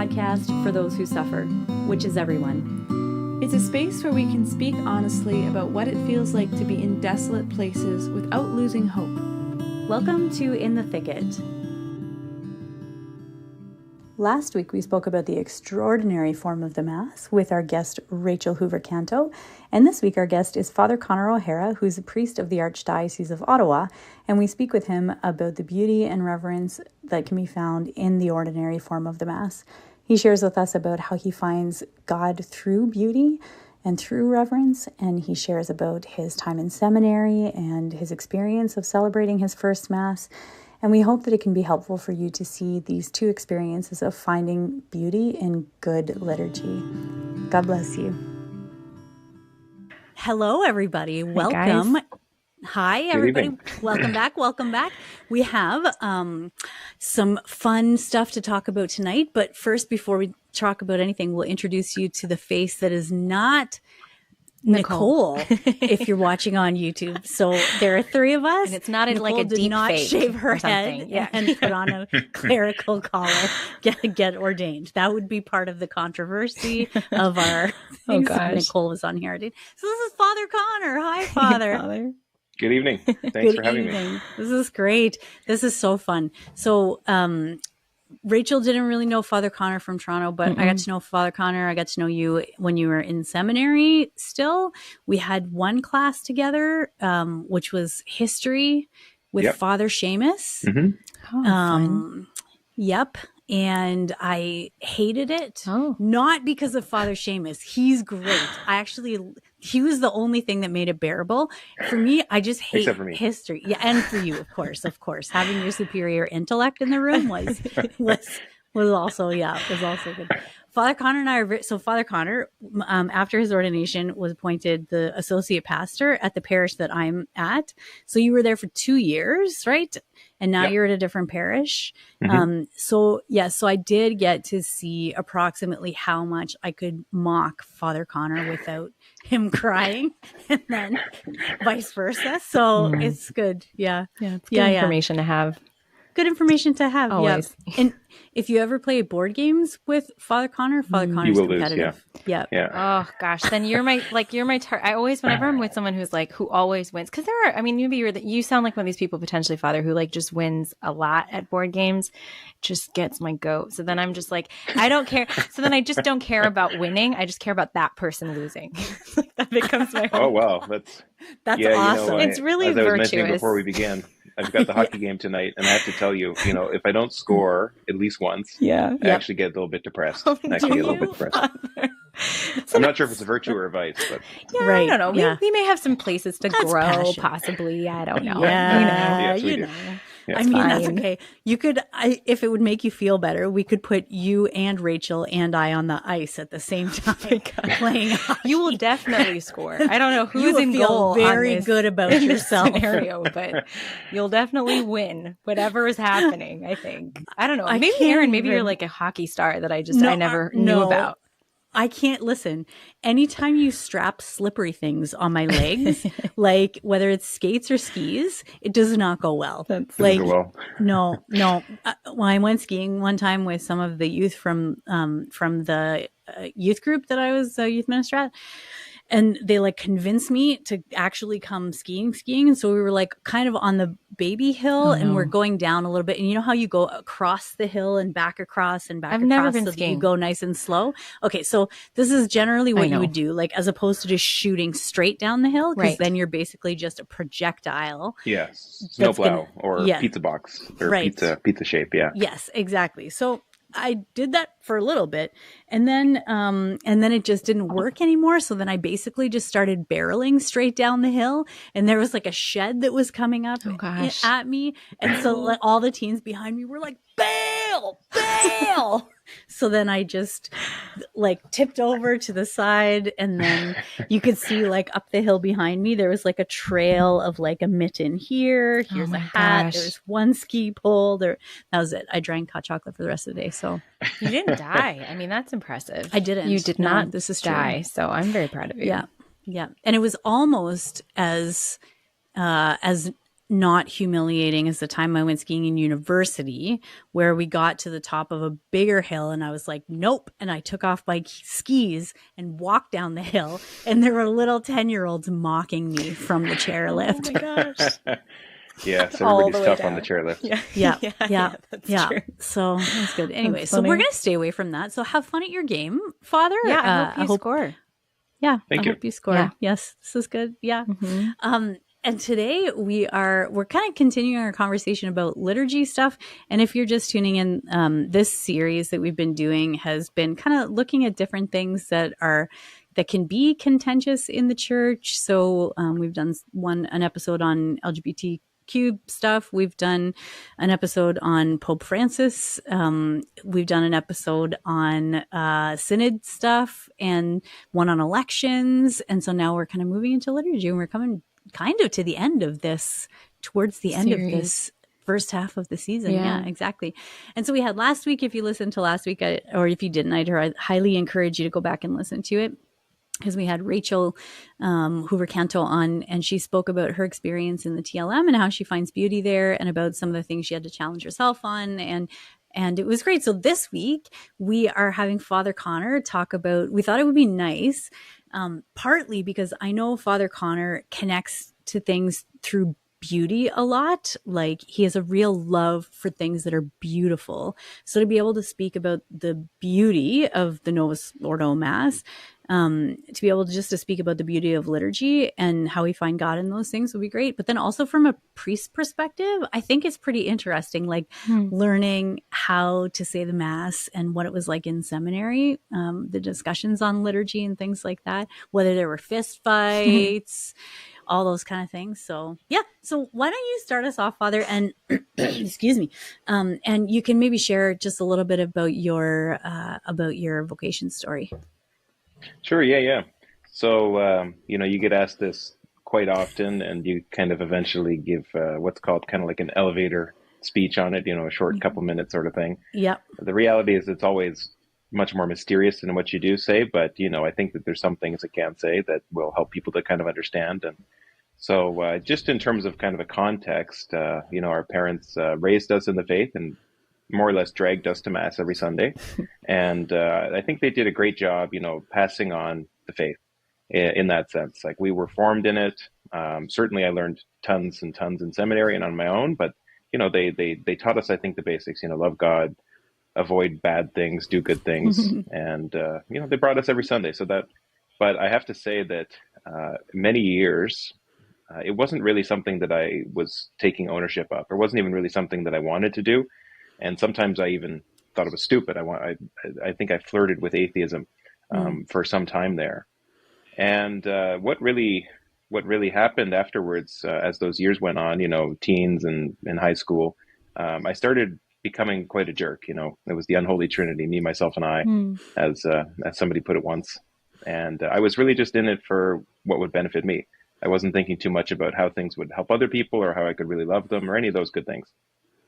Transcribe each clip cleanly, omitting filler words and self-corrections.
podcast for those who suffer, which is everyone. It's a space where we can speak honestly about what it feels like to be in desolate places without losing hope. Welcome to In the Thicket. Last week, we spoke about the extraordinary form of the Mass with our guest, Rachel Hoover-Canto. And this week, our guest is Father Connor O'Hara, who's a priest of the Archdiocese of Ottawa. And we speak with him about the beauty and reverence that can be found in the ordinary form of the Mass. He shares with us about how he finds God through beauty and through reverence. And he shares about his time in seminary and his experience of celebrating his first Mass. And we hope that it can be helpful for you to see these two experiences of finding beauty in good liturgy. God bless you. Hello, everybody. Welcome. Guys. Hi, everybody. Welcome back. Welcome back. We have some fun stuff to talk about tonight. But first, before we talk about anything, we'll introduce you to the face that is not Nicole, if you're watching on YouTube. So there are three of us. And it's not Nicole like a did deep not fake shave her or something. head and put on a clerical collar, get ordained. That would be part of the controversy of our things. Nicole was on here. So this is Father Connor. Hi, Father. Good evening. Thanks for having me. This is great. This is so fun. So, Rachel didn't really know Father Connor from Toronto, but I got to know Father Connor. I got to know you when you were in seminary still. We had one class together, which was history with Father Seamus. Fun. Yep. And I hated it. Not because of Father Seamus. He's great. He was the only thing that made it bearable. For me, I just hate history. Yeah, and for you, of course. Having your superior intellect in the room was also good. Father Connor and I are Father Connor, after his ordination, was appointed the associate pastor at the parish that I'm at. So you were there for 2 years, right? And now you're at a different parish. So I did get to see approximately how much I could mock Father Connor without him crying, and then vice versa. So it's good. Yeah. It's good information to have. Good information to have. Always. Yeah. And if you ever play board games with Father Connor's competitive. Yeah. Oh gosh, then you're my I always, whenever I'm with someone who always wins, because you sound like one of these people potentially, Father, who just wins a lot at board games, just gets my goat. So then I'm just like, I don't care. So then I just don't care about winning. I just care about that person losing. That becomes my Oh wow, that's awesome. It's really as I was virtuous. mentioning before we began, I've got the hockey game tonight, and I have to tell you, if I don't score at least once, I actually get a little bit depressed. I'm not sure if it's a virtue or a vice, but I don't know. We may have some places to grow, passion. Possibly. I don't know. Yes, we do. I mean, that's okay. You could, if it would make you feel better, we could put you and Rachel and I on the ice at the same time playing hockey. You will definitely score. I don't know who's in goal. Very good about yourself scenario, but you'll definitely win whatever is happening. I think. I don't know. Maybe Aaron. Maybe you're like a hockey star that I never knew about. I can't listen. Anytime you strap slippery things on my legs, like whether it's skates or skis, it does not go well. No. When I went skiing one time with some of the youth from the youth group that I was a youth minister at, and they convinced me to actually come skiing. And so we were kind of on the baby hill and we're going down a little bit. And you know how you go across the hill and back across and back I've across never been so skiing. That you go nice and slow. Okay. So this is generally what you would do, as opposed to just shooting straight down the hill. Because then you're basically just a projectile. Yes. Snowplow or pizza box or pizza shape. Yeah. Yes, exactly. So I did that for a little bit, and then it just didn't work anymore. So then I basically just started barreling straight down the hill, and there was a shed that was coming up at me, and so all the teens behind me were like, "Bail, bail!" So then I just tipped over to the side, and then you could see up the hill behind me, there was a trail of a mitten here. Here's a hat. There's one ski pole. That was it. I drank hot chocolate for the rest of the day. So you didn't die. I mean, that's impressive. I didn't. You did not. This is die. True. So I'm very proud of you. Yeah. And it was almost as not humiliating as the time I went skiing in university, where we got to the top of a bigger hill and I was like, nope. And I took off my skis and walked down the hill, and there were little 10-year-olds mocking me from the chairlift. Oh my gosh. Yeah, so everybody's tough on the chairlift. Yeah. True. So that's good. Anyway, so we're going to stay away from that. So have fun at your game, Father. Yeah, I hope you score. Yeah, Thank you. hope you score. Yeah. Yes, this is good. Yeah. Mm-hmm. And today we're kind of continuing our conversation about liturgy stuff. And if you're just tuning in, this series that we've been doing has been kind of looking at different things that can be contentious in the church. So we've done an episode on LGBTQ stuff. We've done an episode on Pope Francis. We've done an episode on synod stuff, and one on elections. And so now we're kind of moving into liturgy, and we're coming kind of to the end of this, towards the end of this first half of the season. Yeah, exactly. And so we had last week, if you listened to last week, or if you didn't, I'd highly encourage you to go back and listen to it, because we had Rachel Hoover-Canto on, and she spoke about her experience in the TLM and how she finds beauty there, and about some of the things she had to challenge herself on. And it was great. So this week we are having Father Connor talk about, we thought it would be nice, partly because I know Father Connor connects to things through beauty a lot. Like, he has a real love for things that are beautiful. So to be able to speak about the beauty of the Novus Ordo Mass, to be able to speak about the beauty of liturgy and how we find God in those things would be great. But then also from a priest perspective, I think it's pretty interesting, like learning how to say the Mass and what it was like in seminary, the discussions on liturgy and things like that, whether there were fist fights, all those kind of things. So yeah. So why don't you start us off, Father, and excuse me. And you can maybe share just a little bit about your vocation story. Sure. Yeah. So, you get asked this quite often, and you kind of eventually give what's called kind of like an elevator speech on it, a short couple minutes sort of thing. Yeah. The reality is it's always much more mysterious than what you do say, but, I think that there's some things I can say that will help people to kind of understand. And so just in terms of kind of a context, our parents raised us in the faith and more or less dragged us to Mass every Sunday. And I think they did a great job, passing on the faith in that sense. Like, we were formed in it. Certainly I learned tons and tons in seminary and on my own, but, they taught us, I think, the basics, love God, avoid bad things, do good things. And, they brought us every Sunday. But I have to say that many years, it wasn't really something that I was taking ownership of. It wasn't even really something that I wanted to do. And sometimes I even thought it was stupid. I think I flirted with atheism for some time there. And what really happened afterwards, as those years went on, teens and in high school, I started becoming quite a jerk. It was the unholy trinity, me, myself, and I, as somebody put it once. And I was really just in it for what would benefit me. I wasn't thinking too much about how things would help other people or how I could really love them or any of those good things.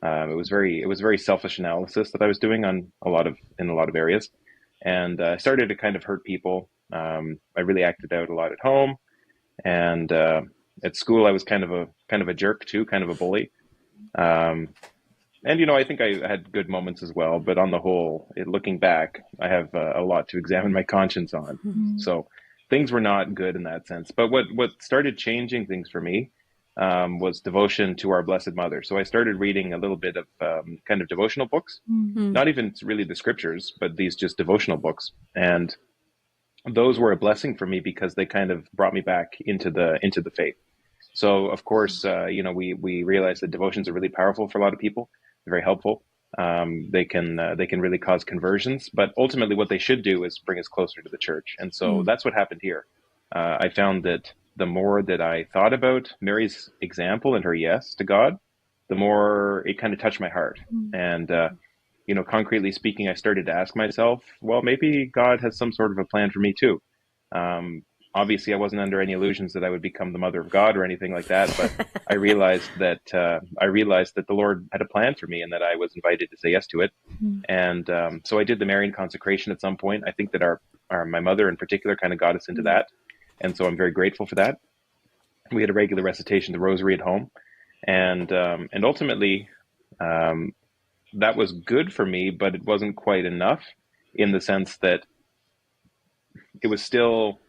It was very selfish analysis that I was doing in a lot of areas, and I started to kind of hurt people. I really acted out a lot at home, and at school I was kind of a jerk too, kind of a bully. And I think I had good moments as well, but on the whole, looking back, I have a lot to examine my conscience on. So things were not good in that sense. But what started changing things for me was devotion to our Blessed Mother. So I started reading a little bit of kind of devotional books, not even really the scriptures, but these just devotional books. And those were a blessing for me because they kind of brought me back into the faith. So of course, we realized that devotions are really powerful for a lot of people. They're very helpful. They can really cause conversions, but ultimately what they should do is bring us closer to the church. And so that's what happened here. I found that the more that I thought about Mary's example and her yes to God, the more it kind of touched my heart. And, concretely speaking, I started to ask myself, well, maybe God has some sort of a plan for me too. Obviously, I wasn't under any illusions that I would become the mother of God or anything like that, but I realized that the Lord had a plan for me and that I was invited to say yes to it. And so I did the Marian consecration at some point. I think that my mother in particular kind of got us into that. And so I'm very grateful for that. We had a regular recitation of the Rosary at home. And ultimately, that was good for me, but it wasn't quite enough, in the sense that it was still,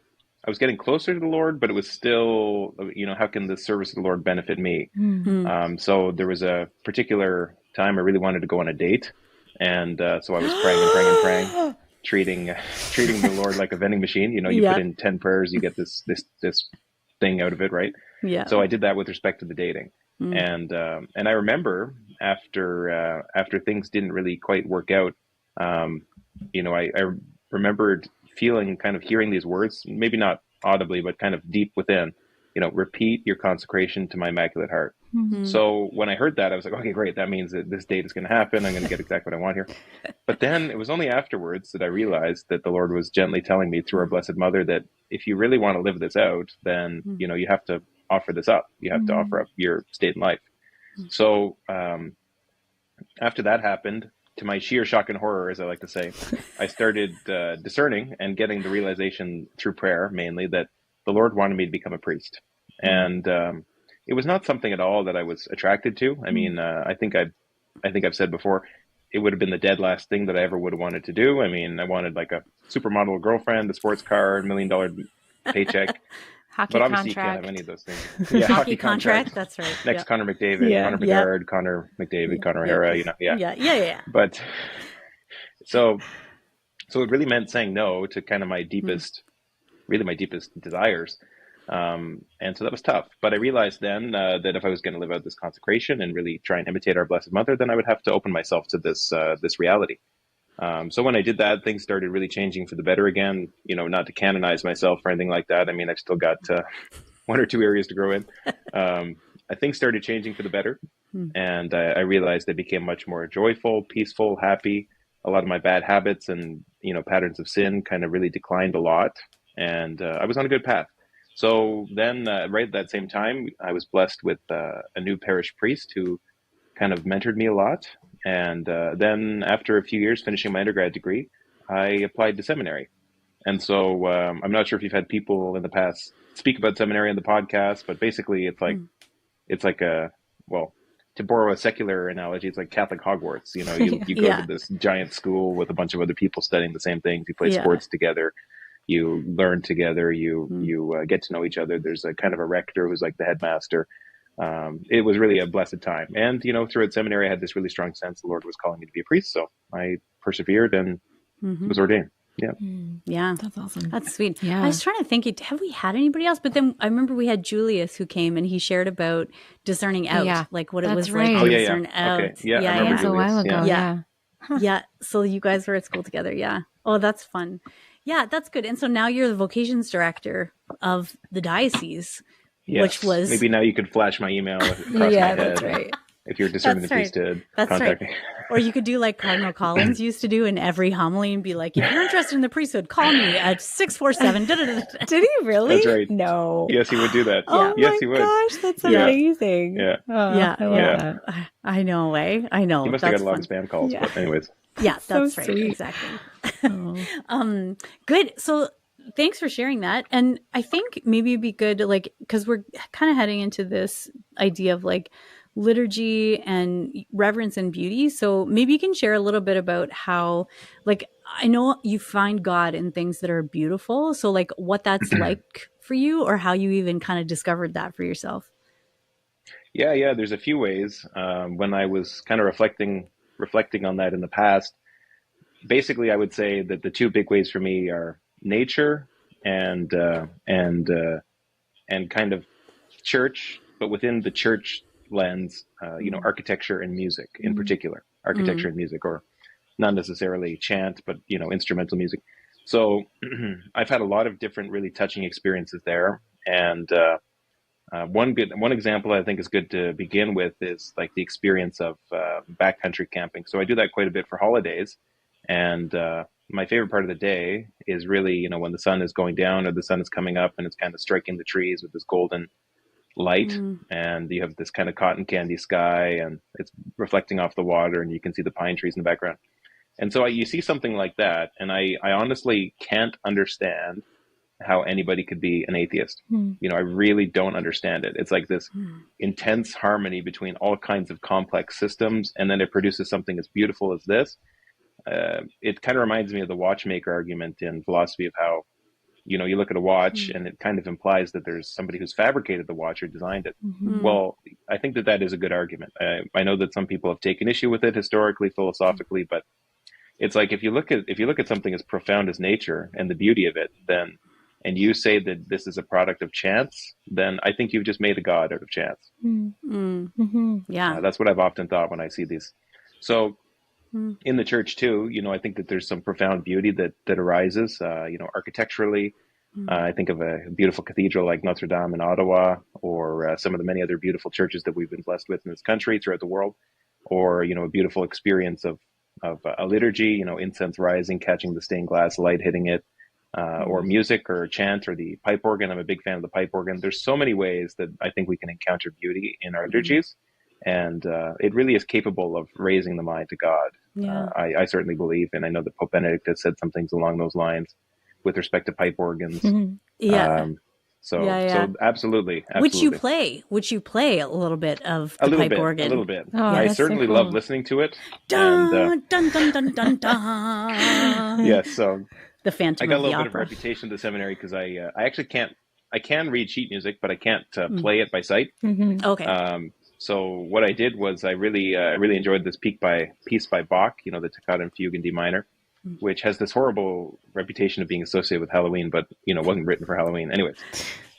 I was getting closer to the Lord, but it was still, how can the service of the Lord benefit me? So there was a particular time I really wanted to go on a date. And so I was praying and praying and praying, treating the Lord like a vending machine. You put in 10 prayers, you get this thing out of it, right? Yeah. So I did that with respect to the dating. And I remember after things didn't really quite work out, I remembered feeling, kind of hearing these words, maybe not audibly, but kind of deep within, repeat your consecration to my Immaculate Heart. So when I heard that, I was like, okay, great. That means that this date is going to happen. I'm going to get exactly what I want here. But then it was only afterwards that I realized that the Lord was gently telling me through our Blessed Mother that if you really want to live this out, then, you have to offer this up. You have to offer up your state in life. So after that happened, to my sheer shock and horror, as I like to say, I started discerning and getting the realization through prayer, mainly, that the Lord wanted me to become a priest. And it was not something at all that I was attracted to. I mean, I think I've said before, it would have been the dead last thing that I ever would have wanted to do. I mean, I wanted like a supermodel girlfriend, a sports car, $1 million paycheck. Hockey but obviously contract. You can't have any of those things. Yeah, hockey contract. That's right. Next, Connor McDavid, Connor Bedard, Connor McDavid, Connor O'Hara. Yeah. But so it really meant saying no to kind of my deepest desires. And so that was tough. But I realized then that if I was going to live out this consecration and really try and imitate our Blessed Mother, then I would have to open myself to this reality. So when I did that, things started really changing for the better again, not to canonize myself or anything like that. I mean, I've still got 1 or 2 areas to grow in. Things started changing for the better. And I realized I became much more joyful, peaceful, happy. A lot of my bad habits and, patterns of sin kind of really declined a lot. And I was on a good path. So then right at that same time, I was blessed with a new parish priest who kind of mentored me a lot. And then after a few years finishing my undergrad degree, I applied to seminary. And so I'm not sure if you've had people in the past speak about seminary on the podcast, but basically it's like to borrow a secular analogy, it's like Catholic Hogwarts. You go to this giant school with a bunch of other people studying the same things. You play sports together. You learn together. You get to know each other. There's a kind of a rector who's like the headmaster. It was really a blessed time. And, throughout seminary, I had this really strong sense the Lord was calling me to be a priest. So I persevered and was ordained. Yeah. Yeah. That's awesome. That's sweet. Yeah. I was trying to think, have we had anybody else? But then I remember we had Julius who came and he shared about discerning out, like what it was like to discern out. Okay. Yeah. Yeah. I remember That was a while ago. Yeah. Yeah. So you guys were at school together. Yeah. Oh, that's fun. Yeah, that's good. And so now you're the vocations director of the diocese, which was... Maybe now you could flash my email across my head. That's right. If you're discerning the priesthood, contact me. Or you could do like Cardinal Collins used to do in every homily and be like, if you're interested in the priesthood, call me at 647. Did he really? That's right. No. Yes, he would do that. Oh yes, he would. Gosh, that's amazing. Yeah. I know, I know. He must have got a lot of spam calls, but anyways. Yeah, that's so right. Sweet. Exactly. Good. So thanks for sharing that. And I think maybe it'd be good to because we're kind of heading into this idea of liturgy and reverence and beauty. So maybe you can share a little bit about how, I know you find God in things that are beautiful. So what that's like for you, or how you even kind of discovered that for yourself. Yeah. There's a few ways. When I was kind of reflecting on that in the past, basically I would say that the 2 big ways for me are nature and kind of church, but within the church lens, architecture and music in particular, architecture and music, or not necessarily chant, but, instrumental music. So I've had a lot of different really touching experiences there. And one example I think is good to begin with is the experience of backcountry camping. So I do that quite a bit for holidays. And my favorite part of the day is really, when the sun is going down or the sun is coming up and it's kind of striking the trees with this golden light, and you have this kind of cotton candy sky and it's reflecting off the water and you can see the pine trees in the background. And so you see something like that, and I honestly can't understand how anybody could be an atheist. You know, I really don't understand it. It's like this intense harmony between all kinds of complex systems, and then it produces something as beautiful as this. It kind of reminds me of the watchmaker argument in philosophy of how, you know, you look at a watch and it kind of implies that there's somebody who's fabricated the watch or designed it. Well, I think that is a good argument. I know that some people have taken issue with it historically, philosophically, but it's like if you look at something as profound as nature and the beauty of it, then, and you say that this is a product of chance, then I think you've just made a god out of chance. Yeah, that's what I've often thought when I see these. So in the church too, you know, I think that there's some profound beauty that arises, you know, architecturally. I think of a beautiful cathedral like Notre Dame in Ottawa, or some of the many other beautiful churches that we've been blessed with in this country, throughout the world, or, you know, a beautiful experience of a liturgy, you know, incense rising, catching the stained glass light, hitting it, or music or chant or the pipe organ. I'm a big fan of the pipe organ. There's so many ways that I think we can encounter beauty in our liturgies. And it really is capable of raising the mind to God. Yeah. I certainly believe, and I know that Pope Benedict has said some things along those lines with respect to pipe organs. So absolutely. Which you play a little bit of the pipe organ. A little bit. Oh, I certainly love listening to it. Dun, dun, dun, dun, dun, dun. Yes, so the Phantom I got of a little the bit of a Opera. reputation at the seminary because I actually can't. I can read sheet music, but I can't play it by sight. Okay. So what I did was I really enjoyed this piece by Bach, you know, the Toccata and Fugue in D minor, which has this horrible reputation of being associated with Halloween, but, you know, wasn't written for Halloween. Anyways,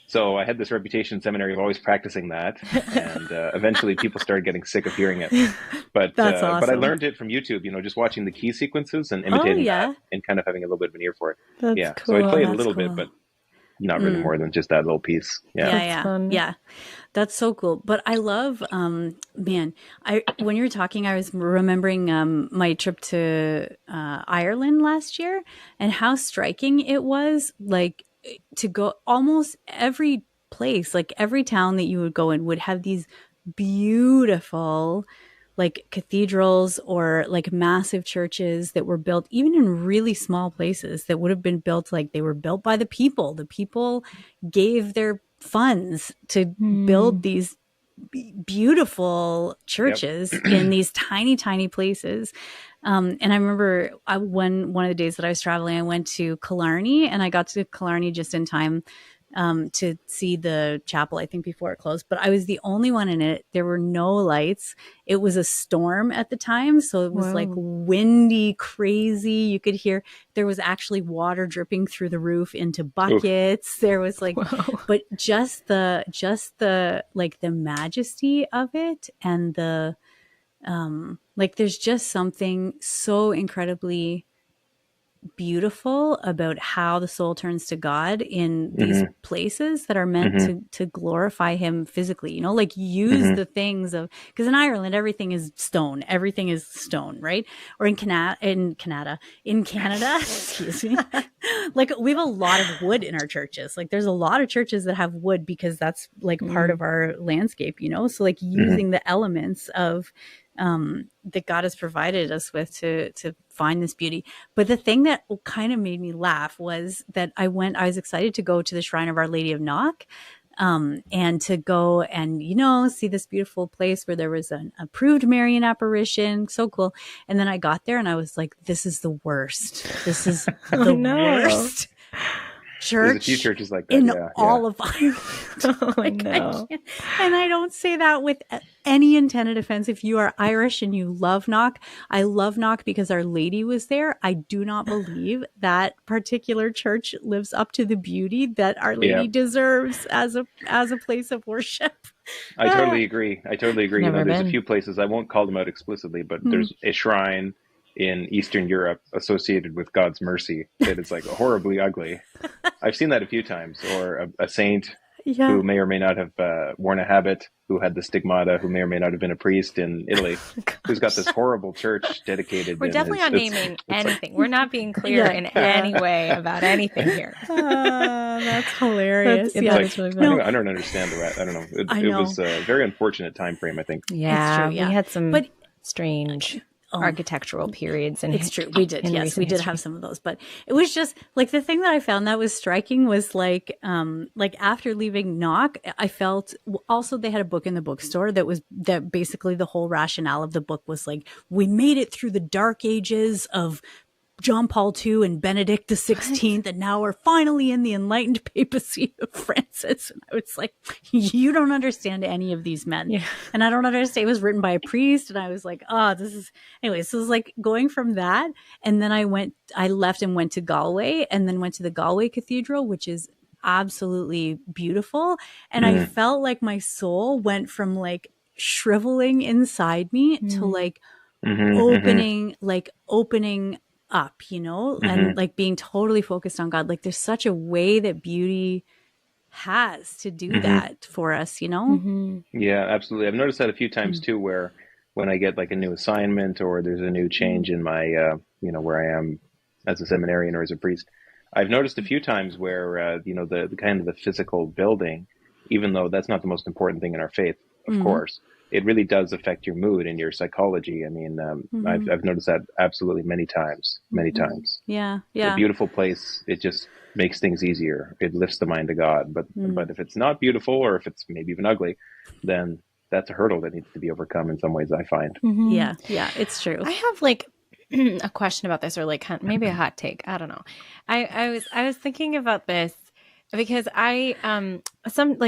so I had this reputation in seminary of always practicing that, and eventually people started getting sick of hearing it. But That's awesome. But I learned it from YouTube, you know, just watching the key sequences and imitating that, and kind of having a little bit of an ear for it. That's cool. So I played a That's little cool. bit, but not really more than just that little piece. Yeah. That's so cool. But I love, man, when you were talking, I was remembering my trip to Ireland last year, and how striking it was, like, to go almost every place, like every town that you would go in would have these beautiful, like, cathedrals or like massive churches that were built even in really small places that would have been built, like they were built by the people. The people gave their funds to build these beautiful churches in these tiny, tiny places. And I remember one of the days that I was traveling, I went to Killarney, and I got to Killarney just in time to see the chapel, I think, before it closed. But I was the only one in it. There were no lights. It was a storm at the time, so it was like windy, crazy. You could hear there was actually water dripping through the roof into buckets. There was like, but just the like the majesty of it, and the like, there's just something so incredibly beautiful about how the soul turns to God in these places that are meant to glorify him physically, you know, like use the things of, because in Ireland everything is stone, right? Or in Canada, excuse me, like we have a lot of wood in our churches. Like there's a lot of churches that have wood because that's like part of our landscape, you know. So like using the elements of that God has provided us with to find this beauty. But the thing that kind of made me laugh was that I was excited to go to the Shrine of Our Lady of Knock, and to go and, you know, see this beautiful place where there was an approved Marian apparition. So cool. And then I got there and I was like, this is the worst. This is the worst church. There's a few churches like that in all of Ireland. And I don't say that with any intended offense. If you are Irish and you love Knock, I love Knock because Our Lady was there. I do not believe that particular church lives up to the beauty that Our Lady deserves as a place of worship. I totally agree. You know, there's a few places, I won't call them out explicitly, but there's a shrine in Eastern Europe associated with God's mercy that is like horribly ugly. I've seen that a few times. Or a saint who may or may not have worn a habit, who had the stigmata, who may or may not have been a priest in Italy, who's got this horrible church dedicated. We're definitely not naming anything. We're not being clear in any way about anything here. That's hilarious. That's really funny. I don't understand the rest. I don't know. It was a very unfortunate time frame, I think. Yeah, true, we had some strange architectural periods. And it's true. We did. Yes, we did have some of those, but it was just like the thing that I found that was striking was like after leaving Knock, I felt also they had a book in the bookstore that basically the whole rationale of the book was like, we made it through the dark ages of John Paul II and Benedict XVI, and now we're finally in the enlightened papacy of Francis. And I was like, you don't understand any of these men. Yeah. And I don't understand. It was written by a priest. And I was like, anyway, so it was like going from that. And then I left and went to Galway, and then went to the Galway Cathedral, which is absolutely beautiful. And I felt like my soul went from like shriveling inside me to like opening up, and like being totally focused on God. Like there's such a way that beauty has to do that for us, Yeah, absolutely. I've noticed that a few times too, where when I get like a new assignment or there's a new change in my, where I am as a seminarian or as a priest, I've noticed a few times where, the kind of the physical building, even though that's not the most important thing in our faith, of course, it really does affect your mood and your psychology. I mean, I've noticed that absolutely many times. Yeah. It's a beautiful place. It just makes things easier. It lifts the mind to God. But if it's not beautiful, or if it's maybe even ugly, then that's a hurdle that needs to be overcome in some ways, I find. Yeah, it's true. I have like a question about this, or like maybe a hot take. I don't know. I was thinking about this because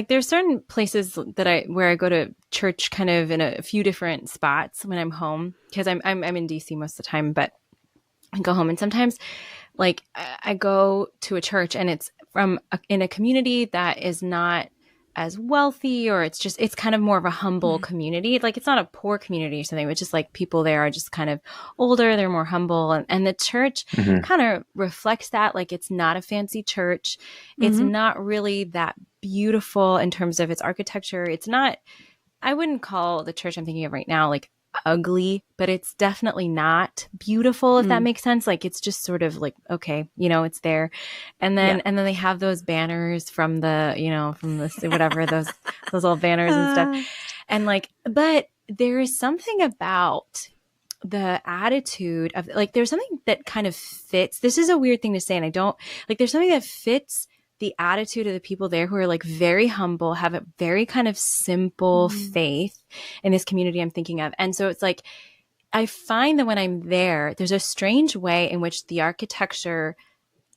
there's certain places where I go to church kind of in a few different spots when I'm home, because I'm in DC most of the time, but I go home, and sometimes like I go to a church and it's in a community that is not as wealthy, or it's kind of more of a humble community. Like it's not a poor community or something, it's just like people there are just kind of older, they're more humble. And the church kind of reflects that. Like it's not a fancy church. It's not really that beautiful in terms of its architecture. It's not, I wouldn't call the church I'm thinking of right now like ugly, but it's definitely not beautiful, if that makes sense. Like it's just sort of like, okay, it's there. And then they have those banners from the whatever, those old banners and stuff. And like, but there is something about the attitude of like, there's something that kind of fits. This is a weird thing to say, and I don't like, there's something that fits the attitude of the people there who are like very humble, have a very kind of simple faith in this community I'm thinking of. And so it's like, I find that when I'm there, there's a strange way in which the architecture,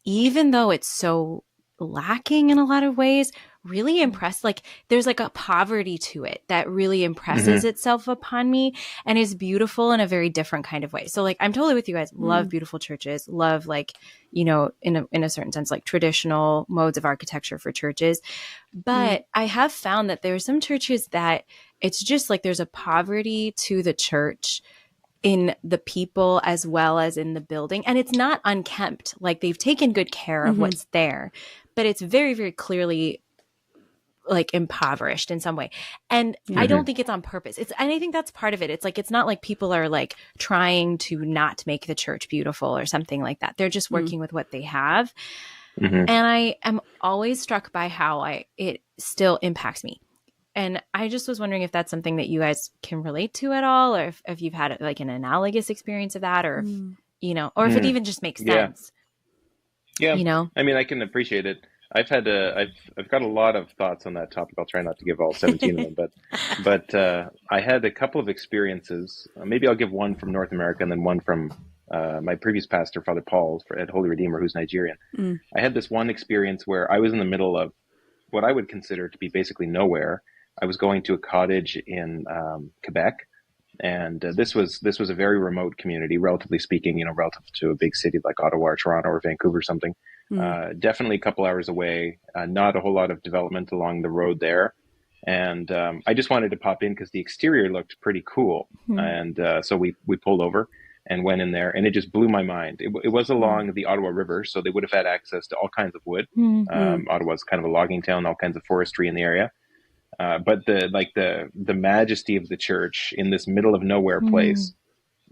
even though it's so lacking in a lot of ways, really impressed. Like there's like a poverty to it that really impresses itself upon me and is beautiful in a very different kind of way. So like, I'm totally with you guys. Love beautiful churches, love like, in a certain sense, like traditional modes of architecture for churches. But I have found that there are some churches that it's just like, there's a poverty to the church in the people as well as in the building. And it's not unkempt. Like they've taken good care of what's there, but it's very, very clearly like impoverished in some way. And I don't think it's on purpose. And I think that's part of it. It's like, it's not like people are like trying to not make the church beautiful or something like that. They're just working with what they have. And I am always struck by how it still impacts me. And I just was wondering if that's something that you guys can relate to at all, or if you've had like an analogous experience of that, or if, or if it even just makes sense. Yeah. I mean, I can appreciate it. I've got a lot of thoughts on that topic. I'll try not to give all 17 of them, but I had a couple of experiences. Maybe I'll give one from North America and then one from my previous pastor, Father Paul at Holy Redeemer, who's Nigerian. I had this one experience where I was in the middle of what I would consider to be basically nowhere. I was going to a cottage in Quebec, and this was a very remote community, relatively speaking, relative to a big city like Ottawa or Toronto or Vancouver or something. Definitely a couple hours away, not a whole lot of development along the road there. And I just wanted to pop in because the exterior looked pretty cool. And so we pulled over and went in there, and it just blew my mind. It was along the Ottawa River, so they would have had access to all kinds of wood. Ottawa's kind of a logging town, all kinds of forestry in the area. But the majesty of the church in this middle of nowhere place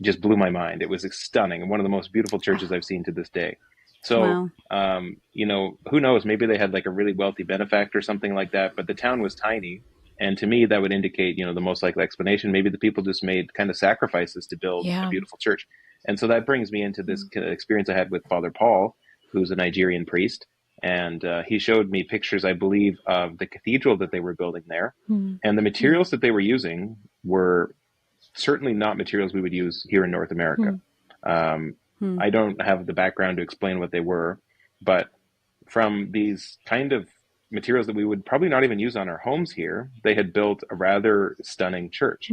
just blew my mind. It was stunning, and one of the most beautiful churches I've seen to this day. So, who knows? Maybe they had like a really wealthy benefactor or something like that. But the town was tiny, And to me, that would indicate, the most likely explanation. Maybe the people just made kind of sacrifices to build a beautiful church. And so that brings me into this experience I had with Father Paul, who's a Nigerian priest. And he showed me pictures, I believe, of the cathedral that they were building there. And the materials that they were using were certainly not materials we would use here in North America. I don't have the background to explain what they were, but from these kind of materials that we would probably not even use on our homes here, they had built a rather stunning church.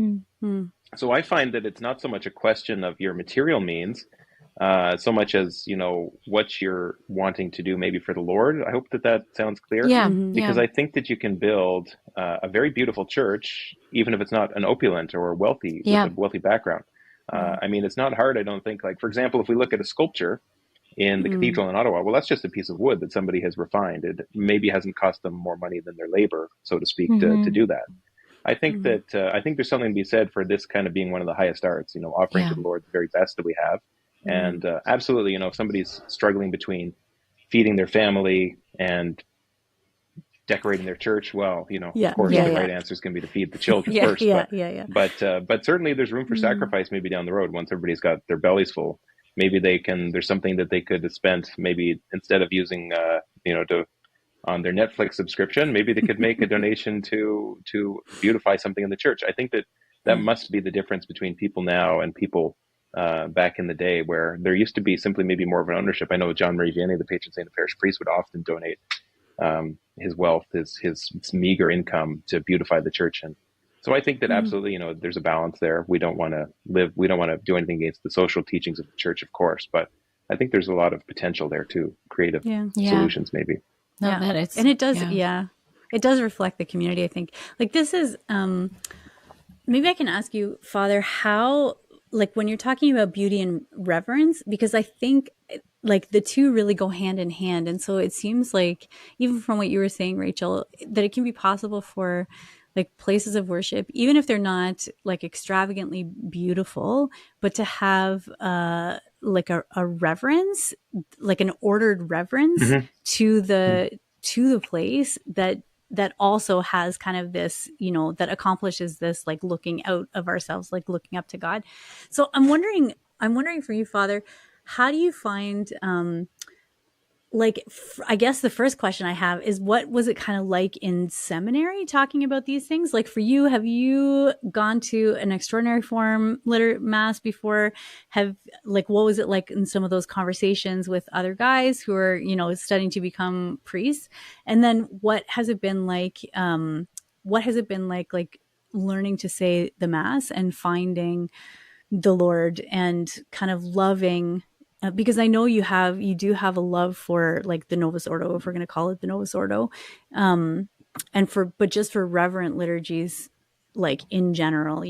So I find that it's not so much a question of your material means, so much as, what you're wanting to do maybe for the Lord. I hope that sounds clear. Yeah. Because I think that you can build a very beautiful church, even if it's not an opulent or wealthy, with a wealthy background. I mean, it's not hard, I don't think. Like, for example, if we look at a sculpture in the cathedral in Ottawa, well, that's just a piece of wood that somebody has refined. It maybe hasn't cost them more money than their labor, so to speak, to do that. I think that I think there's something to be said for this kind of being one of the highest arts, offering to the Lord the very best that we have. And absolutely, if somebody's struggling between feeding their family and decorating their church, well, of course, the right answer is going to be to feed the children first. But certainly there's room for sacrifice maybe down the road once everybody's got their bellies full. Maybe there's something that they could have spent, maybe instead of using, on their Netflix subscription, maybe they could make a donation to beautify something in the church. I think that must be the difference between people now and people back in the day, where there used to be simply maybe more of an ownership. I know John Marie Vianney, the patron saint of parish priest, would often donate his wealth, his meager income to beautify the church. And so I think that absolutely, there's a balance there. We don't want to do anything against the social teachings of the church, of course, but I think there's a lot of potential there too, creative solutions maybe. No, and it does, it does reflect the community, I think. Like, this is, maybe I can ask you, Father, how, like, when you're talking about beauty and reverence, because I think like the two really go hand in hand. And so it seems like, even from what you were saying, Rachel, that it can be possible for like places of worship, even if they're not like extravagantly beautiful, but to have like a reverence, like an ordered reverence to the place that also has kind of this, that accomplishes this, like looking out of ourselves, like looking up to God. So I'm wondering for you, Father, how do you find, I guess the first question I have is, what was it kind of like in seminary talking about these things? Like for you, have you gone to an extraordinary form mass before? What was it like in some of those conversations with other guys who are, studying to become priests? And then what has it been like, like learning to say the mass and finding the Lord and kind of loving, because I know you do have a love for like the Novus Ordo, if we're going to call it the Novus Ordo, but just for reverent liturgies, like in general,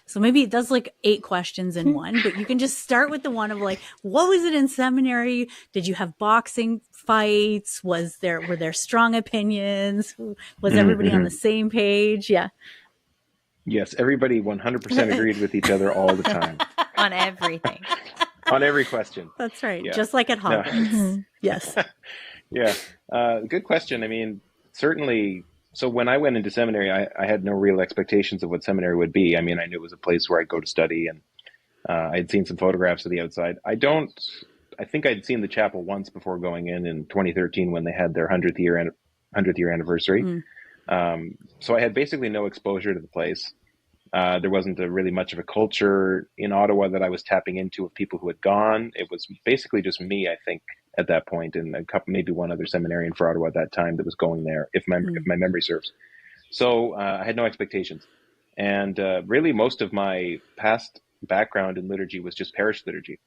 so maybe it does like 8 questions in one, but you can just start with the one of like, what was it in seminary? Did you have boxing fights? Were there strong opinions? Was everybody on the same page? Yeah. Yes. Everybody 100% agreed with each other all the time. On everything. On every question. That's right. Yeah. Just like at Hogwarts. No. Yes. Yeah. Good question. I mean, certainly. So when I went into seminary, I had no real expectations of what seminary would be. I mean, I knew it was a place where I'd go to study, and I had seen some photographs of the outside. I think I'd seen the chapel once before going in 2013 when they had their 100th year anniversary. So I had basically no exposure to the place. There wasn't really much of a culture in Ottawa that I was tapping into of people who had gone. It was basically just me, I think, at that point, and maybe one other seminarian for Ottawa at that time that was going there, if my memory serves. So I had no expectations. And really most of my past background in liturgy was just parish liturgy.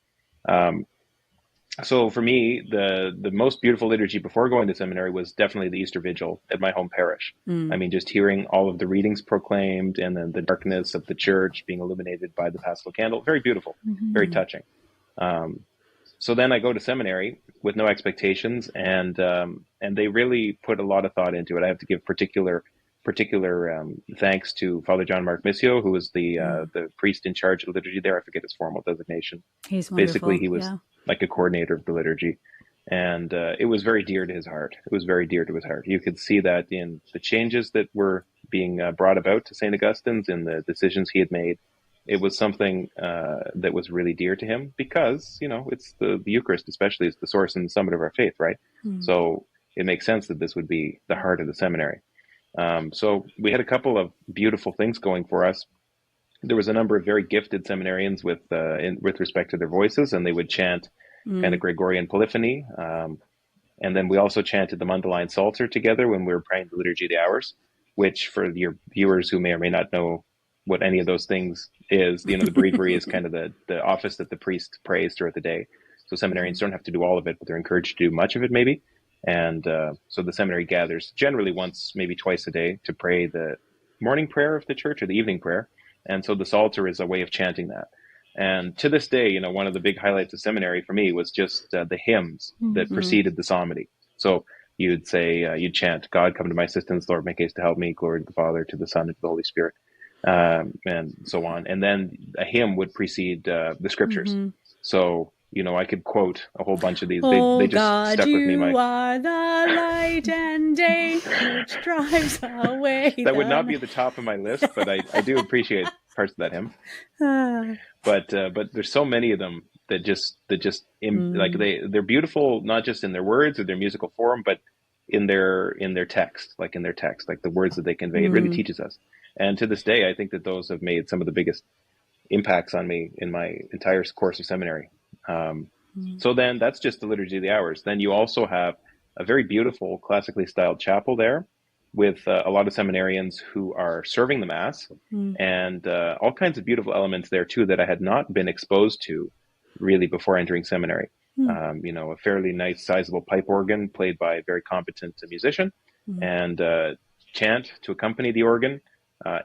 So for me, the most beautiful liturgy before going to seminary was definitely the Easter Vigil at my home parish. I mean, just hearing all of the readings proclaimed and then the darkness of the church being illuminated by the Paschal candle. Very beautiful, very touching. So then I go to seminary with no expectations, and they really put a lot of thought into it. I have to give particular thanks to Father John Mark Missio, who was the priest in charge of liturgy there. I forget his formal designation. He's wonderful. Basically, he was like a coordinator of the liturgy, and it was very dear to his heart. It was very dear to his heart. You could see that in the changes that were being brought about to St. Augustine's and the decisions he had made, it was something that was really dear to him because, it's the Eucharist especially is the source and the summit of our faith, right? So it makes sense that this would be the heart of the seminary. So we had a couple of beautiful things going for us. There was a number of very gifted seminarians with respect to their voices, and they would chant kind of Gregorian polyphony. And then we also chanted the Mundelein Psalter together when we were praying the Liturgy of the Hours, which for your viewers who may or may not know what any of those things is, the breviary is kind of the office that the priest prays throughout the day. So seminarians don't have to do all of it, but they're encouraged to do much of it maybe. And so the seminary gathers generally once, maybe twice a day to pray the morning prayer of the church or the evening prayer. And so the Psalter is a way of chanting that. And to this day, one of the big highlights of seminary for me was just the hymns that preceded the psalmody. So you'd say, you'd chant, God, come to my assistance, Lord, make haste to help me, glory to the Father, to the Son, and to the Holy Spirit, and so on. And then a hymn would precede the scriptures. So, I could quote a whole bunch of these. They just God, stuck with me. You are the light and day which drives away. That would not be at the top of my list, but I do appreciate parts of that hymn. But there's so many of them that like they're beautiful, not just in their words or their musical form, but in their text, like the words that they convey. It really teaches us. And to this day, I think that those have made some of the biggest impacts on me in my entire course of seminary. So then that's just the Liturgy of the Hours. Then you also have a very beautiful classically styled chapel there with a lot of seminarians who are serving the Mass and all kinds of beautiful elements there too that I had not been exposed to really before entering seminary. A fairly nice sizable pipe organ played by a very competent musician and chant to accompany the organ.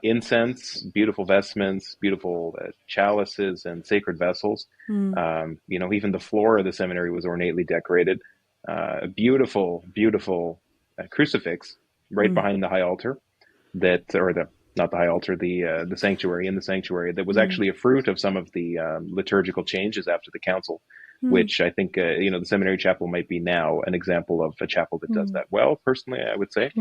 Incense, beautiful vestments, beautiful chalices and sacred vessels. Even the floor of the seminary was ornately decorated. A beautiful crucifix right behind the high altar the sanctuary that was actually a fruit of some of the liturgical changes after the council, which I think, the seminary chapel might be now an example of a chapel that does that well, personally, I would say.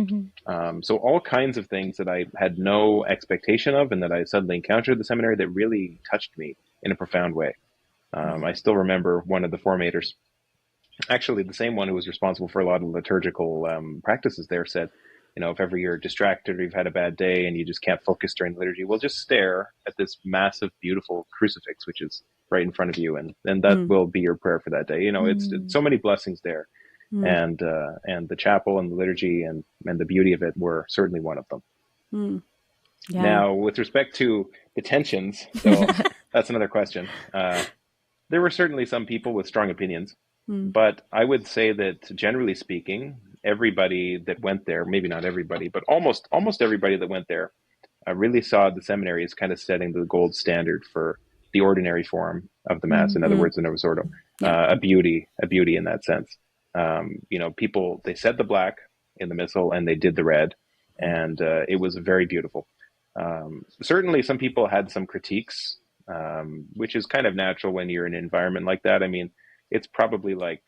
So all kinds of things that I had no expectation of and that I suddenly encountered at the seminary that really touched me in a profound way. I still remember one of the formators, actually the same one who was responsible for a lot of liturgical practices there, said, if ever you're distracted or you've had a bad day and you just can't focus during the liturgy, well, just stare at this massive, beautiful crucifix, which is right in front of you. And that will be your prayer for that day. It's so many blessings there. And the chapel and the liturgy and the beauty of it were certainly one of them. Yeah. Now, with respect to the tensions, so that's another question. There were certainly some people with strong opinions, but I would say that generally speaking, everybody that went there, maybe not everybody, but almost everybody that went there really saw the seminary as kind of setting the gold standard for the ordinary form of the Mass. In other words, the Novus Ordo, a beauty in that sense. People, they said the black in the missal and they did the red, and it was very beautiful. Certainly some people had some critiques, which is kind of natural when you're in an environment like that. I mean, it's probably like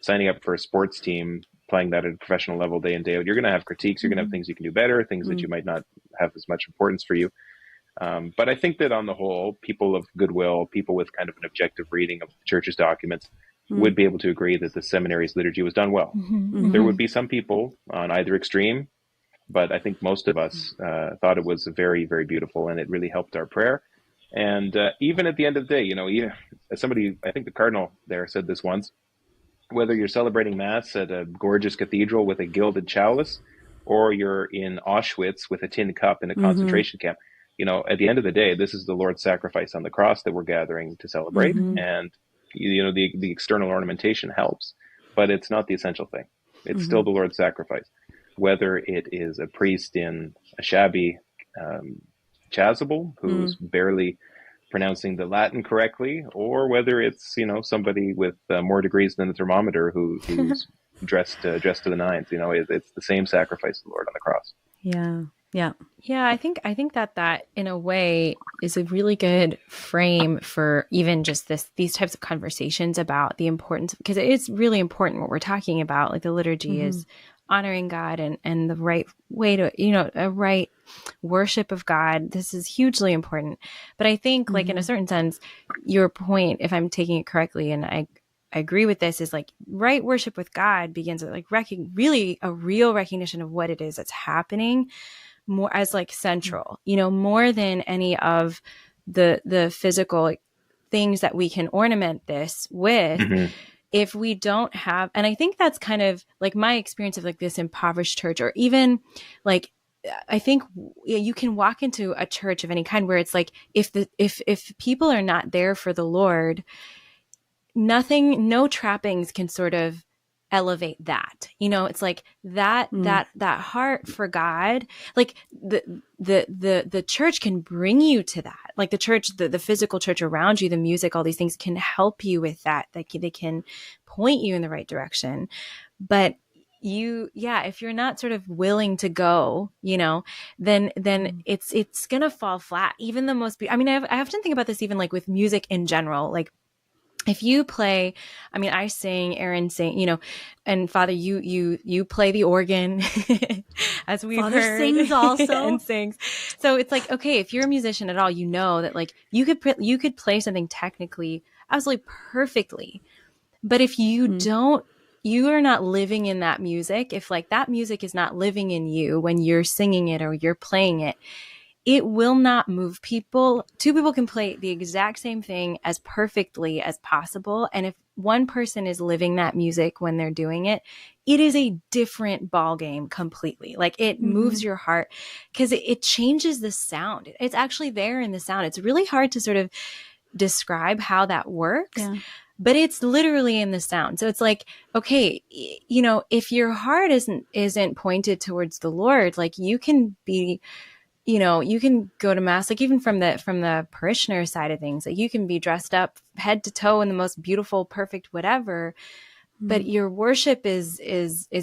signing up for a sports team, playing that at a professional level day in, day out. You're going to have critiques. You're going to have things you can do better, things that you might not have as much importance for you. But I think that on the whole, people of goodwill, people with kind of an objective reading of the church's documents would be able to agree that the seminary's liturgy was done well. There would be some people on either extreme, but I think most of us thought it was very, very beautiful, and it really helped our prayer. And even at the end of the day, somebody, I think the Cardinal there said this once, whether you're celebrating Mass at a gorgeous cathedral with a gilded chalice, or you're in Auschwitz with a tin cup in a concentration camp, at the end of the day, this is the Lord's sacrifice on the cross that we're gathering to celebrate. And, the external ornamentation helps, but it's not the essential thing. It's still the Lord's sacrifice. Whether it is a priest in a shabby chasuble who's barely pronouncing the Latin correctly, or whether it's, somebody with more degrees than the thermometer who's dressed to the nines. It's the same sacrifice of the Lord on the cross. Yeah, I think that in a way is a really good frame for even just these types of conversations about the importance, because it is really important what we're talking about. Like the liturgy is honoring God and the right way to, a right worship of God. This is hugely important. But I think like in a certain sense, your point, if I'm taking it correctly, and I agree with this, is like right worship with God begins with like really a real recognition of what it is that's happening more as like central, more than any of the physical things that we can ornament this with. If we don't have, and I think that's kind of like my experience of like this impoverished church, or even like, I think you can walk into a church of any kind where it's like, if people are not there for the Lord, no trappings can sort of elevate that. It's like that heart for God, like the church can bring you to that. Like the church, the physical church around you, the music, all these things can help you with that. They can point you in the right direction. But if you're not sort of willing to go, then it's going to fall flat. Even the most, I often think about this even like with music in general, like, if you play, I sing, Aaron sing, and Father, you play the organ as we've Father heard. Sings also. And sings. So it's like, okay, if you're a musician at all, that like you could play something technically absolutely perfectly. But if you you are not living in that music, if like that music is not living in you when you're singing it or you're playing it, it will not move people. Two people can play the exact same thing as perfectly as possible. And if one person is living that music when they're doing it, it is a different ball game completely. Like it moves your heart because it changes the sound. It's actually there in the sound. It's really hard to sort of describe how that works. Yeah. But it's literally in the sound. So it's like, okay, if your heart isn't pointed towards the Lord, like you can be, you can go to mass, like even from the parishioner side of things, like you can be dressed up head to toe in the most beautiful, perfect, whatever, but your worship is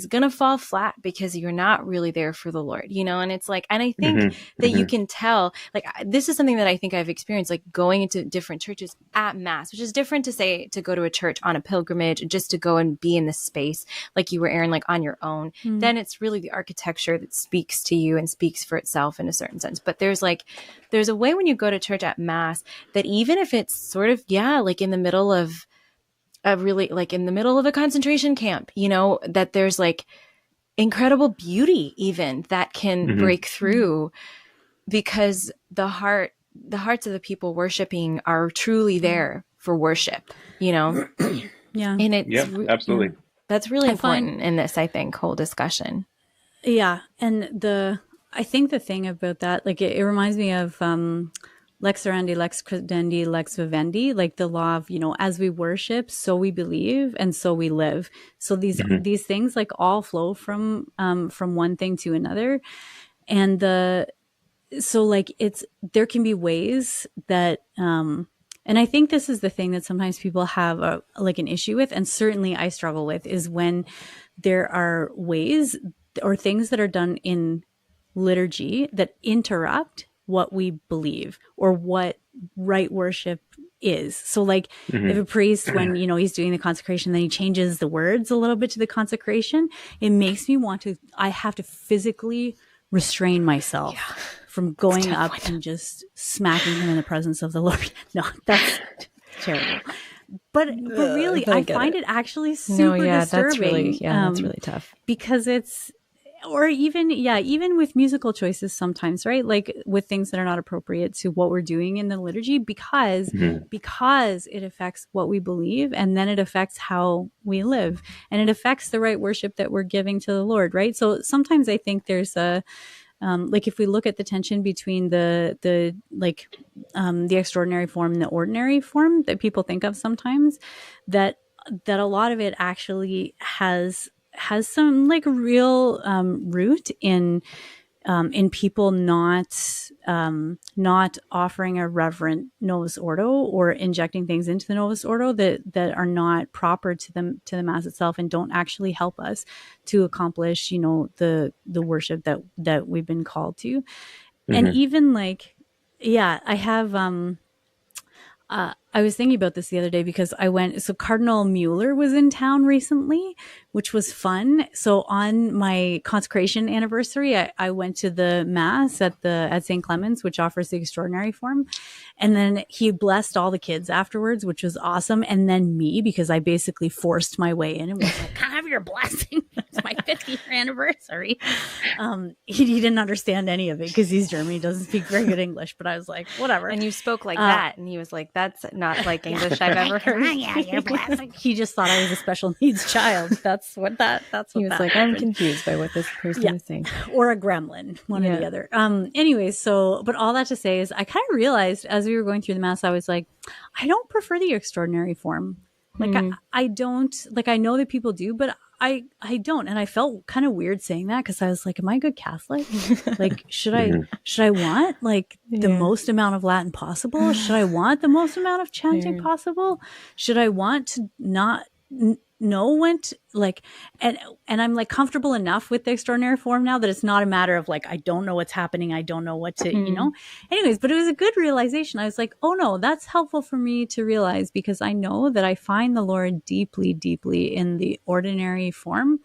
going to fall flat because you're not really there for the Lord, and it's like, and I think that you can tell, like, this is something that I think I've experienced, like going into different churches at mass, which is different to go to a church on a pilgrimage, just to go and be in the space, like you were, Aaron, like on your own. Then it's really the architecture that speaks to you and speaks for itself in a certain sense. But there's a way when you go to church at mass that even if it's sort of, like in the middle of really like in the middle of a concentration camp, that there's like incredible beauty even that can break through because the hearts of the people worshiping are truly there for worship, Yeah. And it's absolutely. That's really important in this, I think, whole discussion. Yeah. And I think the thing about that, like it reminds me of, lex orandi, lex credendi, lex vivendi, like the law of, as we worship, so we believe and so we live. So these things like all flow from one thing to another. And so like there can be ways that, and I think this is the thing that sometimes people have like an issue with, and certainly I struggle with, is when there are ways or things that are done in liturgy that interrupt what we believe or what right worship is. So like if a priest, when, he's doing the consecration, then he changes the words a little bit to the consecration, it makes me I have to physically restrain myself from going up and just smacking him in the presence of the Lord. No, that's terrible. But really, I find it actually super disturbing. That's really tough. Because it's, or even with musical choices sometimes, right? Like with things that are not appropriate to what we're doing in the liturgy, because it affects what we believe, and then it affects how we live, and it affects the right worship that we're giving to the Lord, right? So sometimes I think there's like if we look at the tension between the extraordinary form and the ordinary form that people think of sometimes, that a lot of it actually has some like real root in people not offering a reverent Novus Ordo or injecting things into the Novus Ordo that are not proper to the Mass itself and don't actually help us to accomplish, the worship that we've been called to. And even like, I have I was thinking about this the other day because so Cardinal Mueller was in town recently, which was fun. So on my consecration anniversary, I went to the mass at St. Clement's, which offers the extraordinary form. And then he blessed all the kids afterwards, which was awesome. And then me, because I basically forced my way in and was like, can I have your blessing? It's my 50th anniversary. He didn't understand any of it because he's German. He doesn't speak very good English, but I was like, whatever. And you spoke like that. And he was like, that's not like English I've ever heard. Yeah, your blessing. He just thought I was a special needs child. That's what he was like, I'm confused by what this person is saying. Or a gremlin, one or the other. Anyway, but all that to say is I kind of realized as we were going through the mass, I was like, I don't prefer the extraordinary form. Like I don't, like I know that people do, but I don't. And I felt kind of weird saying that because I was like, am I a good Catholic? Like, should I want like the most amount of Latin possible? Should I want the most amount of chanting possible? Should I want to not know when to, like, and I'm like comfortable enough with the extraordinary form now that it's not a matter of like, I don't know what's happening. I don't know what to, anyways, but it was a good realization. I was like, oh no, that's helpful for me to realize because I know that I find the Lord deeply, deeply in the ordinary form.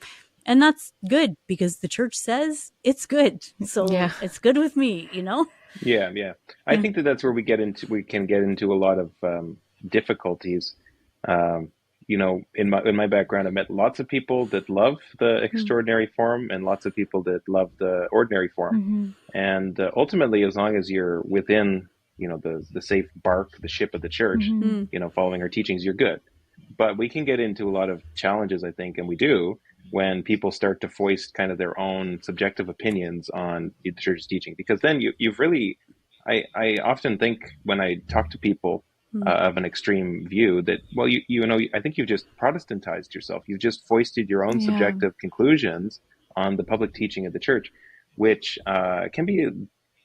And that's good because the church says it's good. So it's good with me, Yeah. Yeah. I think that's where we can get into a lot of difficulties. In my background, I met lots of people that love the extraordinary form and lots of people that love the ordinary form. And ultimately, as long as you're within, the safe bark, the ship of the church, following her teachings, you're good. But we can get into a lot of challenges, I think, and we do, when people start to foist kind of their own subjective opinions on the church's teaching. Because then you've really, I often think when I talk to people, of an extreme view that, well, I think you've just Protestantized yourself. You've just foisted your own subjective conclusions on the public teaching of the church, which can be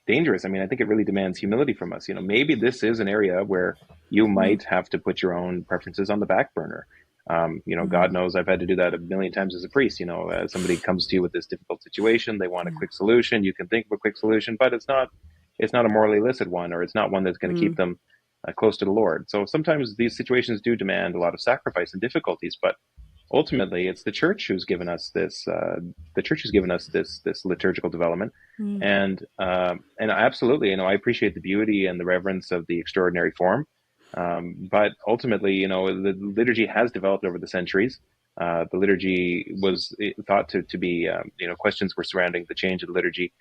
dangerous. I mean, I think it really demands humility from us. Maybe this is an area where you might have to put your own preferences on the back burner. God knows I've had to do that a million times as a priest. Somebody comes to you with this difficult situation, they want a quick solution. You can think of a quick solution, but it's not a morally illicit one, or it's not one that's going to keep them close to the Lord. So sometimes these situations do demand a lot of sacrifice and difficulties, but ultimately it's the church who's given us this. The church has given us this liturgical development, and absolutely, I appreciate the beauty and the reverence of the extraordinary form. But ultimately, the liturgy has developed over the centuries. The liturgy was thought to be, questions were surrounding the change of the liturgy.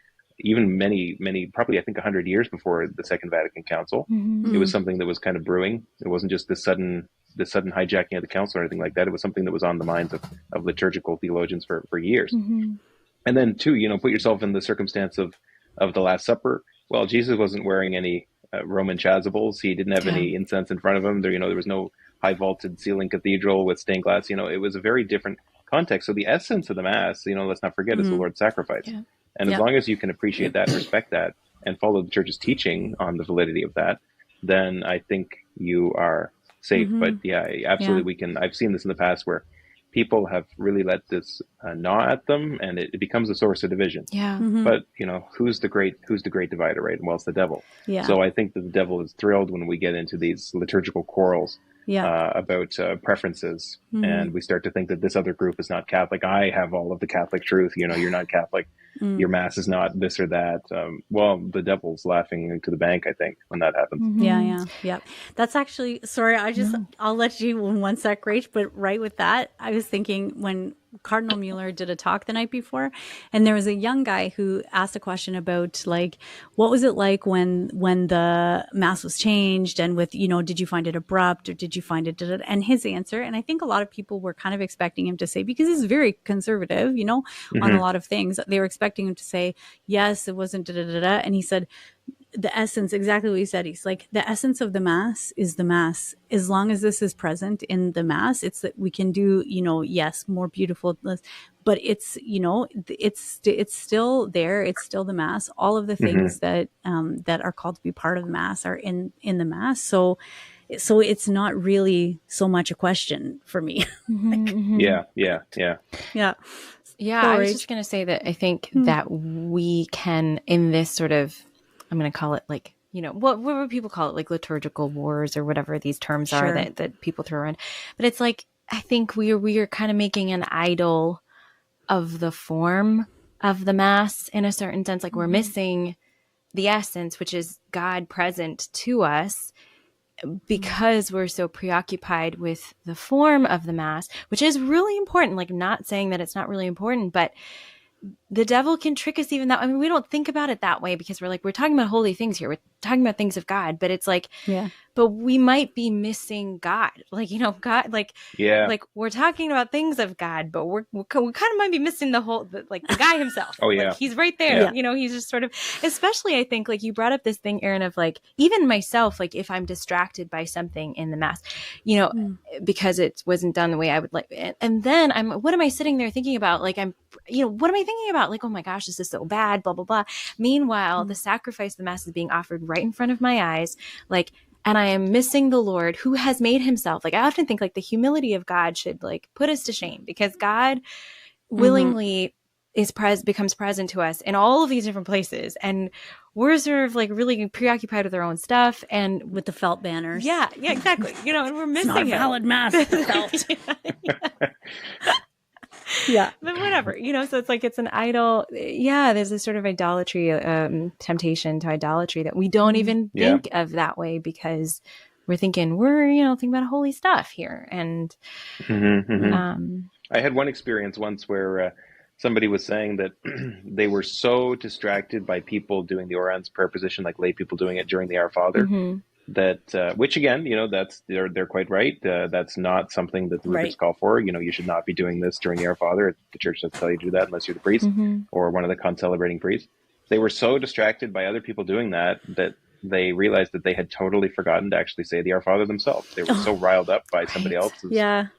Even many, probably I think 100 years before the Second Vatican Council, it was something that was kind of brewing. It wasn't just this sudden hijacking of the council or anything like that. It was something that was on the minds of liturgical theologians for years. And then too, put yourself in the circumstance of the Last Supper. Well, Jesus wasn't wearing any Roman chasubles. He didn't have any incense in front of him. There was no high vaulted ceiling cathedral with stained glass. It was a very different context. So the essence of the Mass, let's not forget, is the Lord's sacrifice. Yeah. And as long as you can appreciate that, respect that, and follow the church's teaching on the validity of that, then I think you are safe. But absolutely, I've seen this in the past where people have really let this gnaw at them, and it becomes a source of division. Yeah. But who's the great divider, right? Well, it's the devil. Yeah. So I think that the devil is thrilled when we get into these liturgical quarrels about preferences, and we start to think that this other group is not Catholic. I have all of the Catholic truth. You're not Catholic. Your Mass is not this or that. Well, the devil's laughing to the bank, I think, when that happens. Yeah. That's actually, sorry, I'll let you in one sec, Rach, but right with that, I was thinking when Cardinal Mueller did a talk the night before, and there was a young guy who asked a question about like, what was it like when the Mass was changed, and with, did you find it abrupt or did you find it, and his answer, and I think a lot of people were kind of expecting him to say, because he's very conservative, on a lot of things, they were expecting him to say, yes, it wasn't and he said, the essence, exactly what he said. He's like, the essence of the Mass is the Mass. As long as this is present in the Mass, it's that we can do, yes, more beautiful, but it's, it's still there. It's still the Mass. All of the things that are called to be part of the Mass are in the Mass. So it's not really so much a question for me. Yeah. I was just going to say that I think that we can, in this sort of, I'm going to call it like, what would people call it? Like liturgical wars or whatever these terms are that people throw around. But it's like, I think we are kind of making an idol of the form of the Mass in a certain sense. Like we're missing the essence, which is God present to us, because we're so preoccupied with the form of the Mass, which is really important. Like, not saying that it's not really important, but the devil can trick us even that. I mean, we don't think about it that way because we're talking about holy things here. We're talking about things of God, but it's like, but we might be missing God. Like, God, like we're talking about things of God, but we kind of might be missing the guy himself. Oh yeah. Like, he's right there. He's just sort of, especially I think, like, you brought up this thing, Erin, of like, even myself, like if I'm distracted by something in the Mass, because it wasn't done the way I would like. And then what am I sitting there thinking about? Like, what am I thinking about? Like, oh my gosh, this is so bad, blah, blah, blah. Meanwhile, the sacrifice of the Mass is being offered right in front of my eyes. Like, and I am missing the Lord who has made himself. Like, I often think like the humility of God should like put us to shame, because God willingly becomes present to us in all of these different places. And we're sort of like really preoccupied with our own stuff and with the felt banners. Yeah, exactly. And we're missing it's not a valid Mass. Felt. Yeah. But whatever, so it's like, it's an idol. Yeah. There's this sort of idolatry, temptation to idolatry that we don't even think of that way, because we're thinking thinking about holy stuff here. And, I had one experience once where, somebody was saying that they were so distracted by people doing the Orans prayer position, like lay people doing it during the Our Father, that which again, that's they're quite right. That's not something that the rubrics call for. You should not be doing this during the Our Father. The church doesn't tell you to do that unless you're the priest or one of the concelebrating priests. They were so distracted by other people doing that they realized that they had totally forgotten to actually say the Our Father themselves. They were so riled up by somebody else's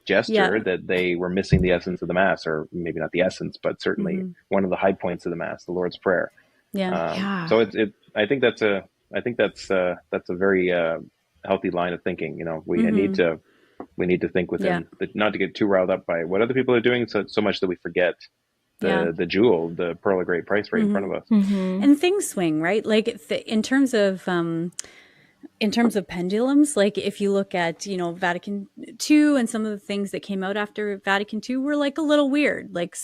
gesture that they were missing the essence of the Mass, or maybe not the essence, but certainly one of the high points of the Mass, the Lord's Prayer. So I think that's a very healthy line of thinking. We need to think within, not to get too riled up by what other people are doing, so much that we forget the jewel, the pearl of great price right in front of us. And things swing, right? Like in terms of pendulums, like if you look at, Vatican II and some of the things that came out after Vatican II were like a little weird. Like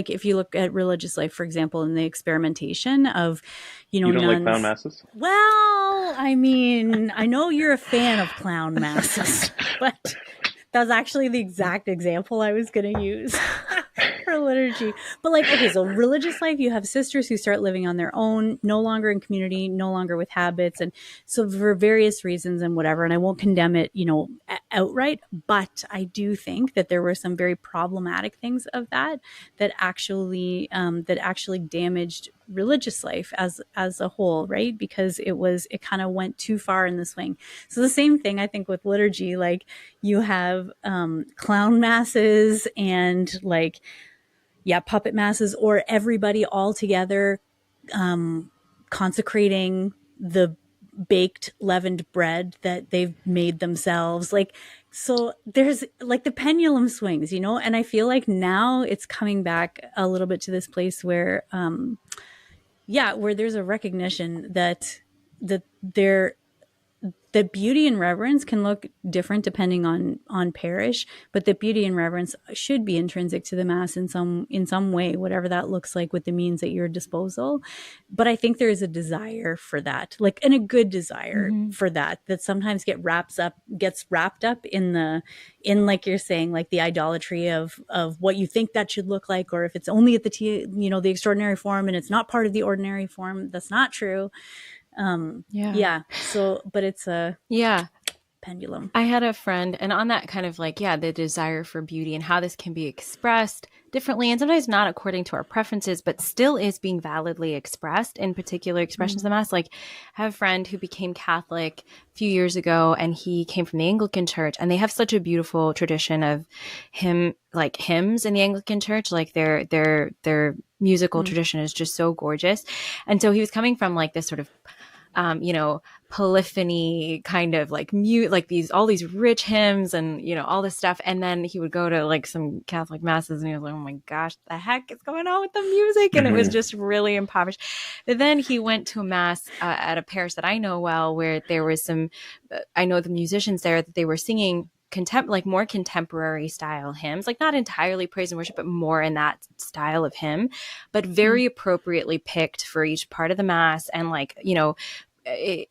if you look at religious life, for example, and the experimentation of, you don't nuns. like clown masses? Well, I mean, I know you're a fan of clown masses, but that's actually the exact example I was going to use for liturgy. But like, okay, so religious life, you have sisters who start living on their own, no longer in community, no longer with habits. And so for various reasons and whatever, and I won't condemn it, outright, but I do think that there were some very problematic things of that actually damaged religious life as a whole, right? Because it kind of went too far in the swing. So the same thing, I think, with liturgy, like you have clown masses and puppet masses, or everybody all together consecrating the baked leavened bread that they've made themselves. So there's the pendulum swings, and I feel like now it's coming back a little bit to this place where where there's a recognition that that beauty and reverence can look different depending on parish, but that beauty and reverence should be intrinsic to the Mass in some way, whatever that looks like with the means at your disposal. But I think there is a desire for that, and a good desire for that sometimes gets wrapped up in like you're saying, like the idolatry of what you think that should look like, or if it's only at the extraordinary form and it's not part of the ordinary form. That's not true. So, but it's a pendulum. I had a friend, and on that kind of the desire for beauty and how this can be expressed differently, and sometimes not according to our preferences, but still is being validly expressed in particular expressions of the Mass. Like, I have a friend who became Catholic a few years ago, and he came from the Anglican Church, and they have such a beautiful tradition of hymns in the Anglican Church. Like their musical tradition is just so gorgeous. And so he was coming from this sort of polyphony kind of like all these rich hymns and, all this stuff. And then he would go to like some Catholic masses and he was like, oh my gosh, the heck is going on with the music? And it was just really impoverished. But then he went to a mass at a parish that I know well, where there was I know the musicians there, that they were singing more contemporary style hymns, like not entirely praise and worship, but more in that style of hymn, but very appropriately picked for each part of the mass, and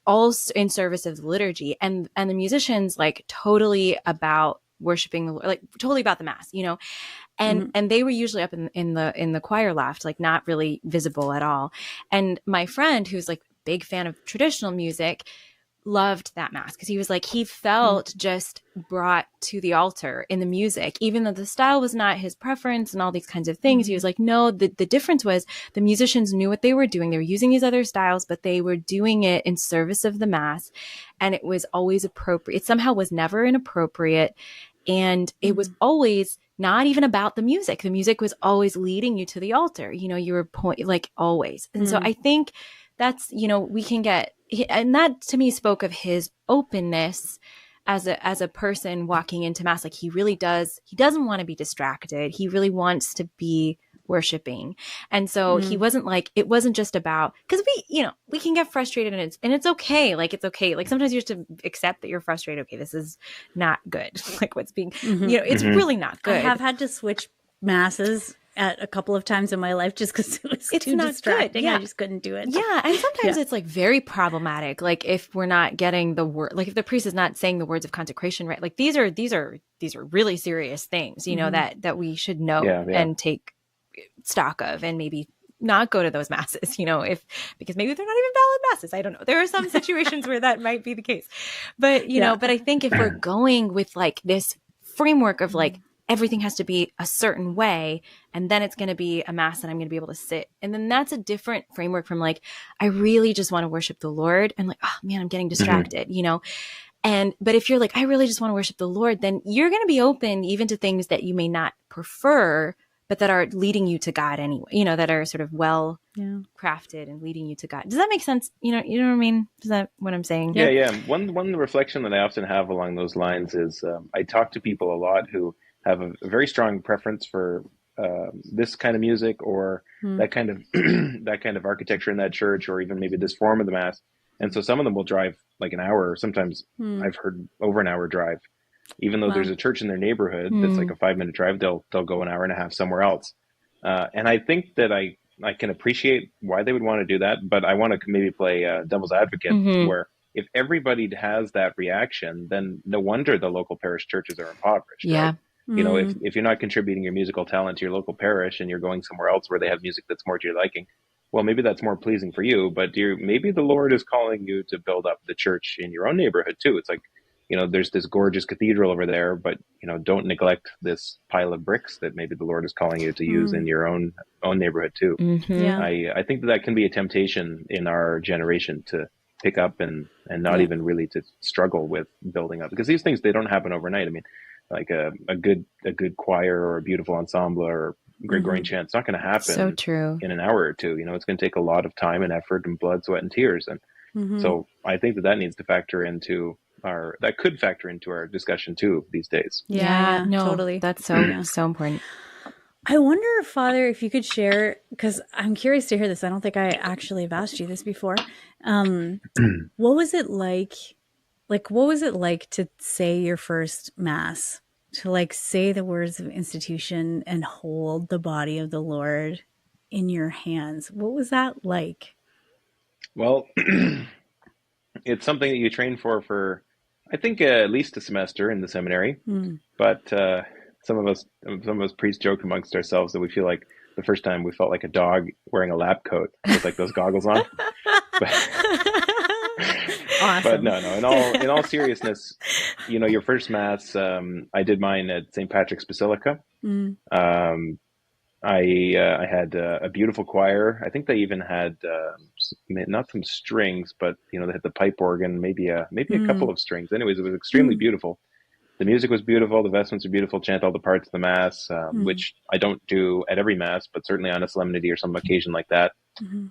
all in service of the liturgy, and the musicians like totally about worshiping the Lord, like totally about the mass, and they were usually up in the choir loft, like not really visible at all. And my friend, who's like big fan of traditional music, loved that mass because he was like, he felt just brought to the altar in the music, even though the style was not his preference and all these kinds of things. He was like, no, the difference was the musicians knew what they were doing. They were using these other styles, but they were doing it in service of the mass. And it was always appropriate. It somehow was never inappropriate. And it was always not even about the music. The music was always leading you to the altar. You were like always. And so I think that's, we can get, and that to me spoke of his openness as a person walking into mass. Like he doesn't want to be distracted. He really wants to be worshiping. And so he wasn't like, it wasn't just about, because we can get frustrated and it's okay. Like, it's okay. Like sometimes you have to accept that you're frustrated. Okay, this is not good. Like what's being, it's really not good. I have had to switch masses at a couple of times in my life just because it's too distracting. Yeah. I just couldn't do it. Yeah. And sometimes it's like very problematic. Like if we're not getting the word, like if the priest is not saying the words of consecration, right? Like these are really serious things, that we should know and take stock of, and maybe not go to those masses, because maybe they're not even valid masses. I don't know. There are some situations where that might be the case, but but I think if we're going with like this framework of like, everything has to be a certain way, and then it's going to be a mass and I'm going to be able to sit. And then that's a different framework from like, I really just want to worship the Lord, and like, oh man, I'm getting distracted, but if you're like, I really just want to worship the Lord, then you're going to be open even to things that you may not prefer, but that are leading you to God anyway, that are sort of well crafted and leading you to God. Does that make sense? You know what I mean? Is that what I'm saying? Yeah. One reflection that I often have along those lines is I talk to people a lot who have a very strong preference for this kind of music or that kind of architecture in that church, or even maybe this form of the mass. And so some of them will drive like an hour, or sometimes I've heard over an hour drive, even though there's a church in their neighborhood that's like a 5-minute drive. They'll go an hour and a half somewhere else. And I think that I can appreciate why they would want to do that, but I want to maybe play devil's advocate, where if everybody has that reaction, then no wonder the local parish churches are impoverished. Yeah. Right? If you're not contributing your musical talent to your local parish and you're going somewhere else where they have music that's more to your liking, well, maybe that's more pleasing for you, but maybe the Lord is calling you to build up the church in your own neighborhood too. It's like, there's this gorgeous cathedral over there, but, don't neglect this pile of bricks that maybe the Lord is calling you to use in your own neighborhood too. Yeah. I think that can be a temptation in our generation to pick up and not even really to struggle with building up, because these things, they don't happen overnight. I mean, like a good choir or a beautiful ensemble or Gregorian chant, it's not going to happen so true in an hour or two. It's going to take a lot of time and effort and blood, sweat, and tears. And so I think that needs to factor into our discussion too these days. Yeah, no, totally. That's so important. I wonder, Father, if you could share, because I'm curious to hear this. I don't think I actually have asked you this before. What was it like? Like, what was it like to say your first mass, to like say the words of institution and hold the body of the Lord in your hands? What was that like? Well, it's something that you train for I think at least a semester in the seminary. But some of us priests joke amongst ourselves that we feel like the first time we felt like a dog wearing a lab coat with like those goggles on. Awesome. But no, in all seriousness, your first mass, I did mine at St. Patrick's Basilica. I had a beautiful choir. I think they even had not some strings, but they had the pipe organ, maybe a couple of strings. Anyways, it was extremely beautiful. The music was beautiful. The vestments are beautiful. Chant all the parts of the mass, which I don't do at every mass, but certainly on a solemnity or some occasion like that,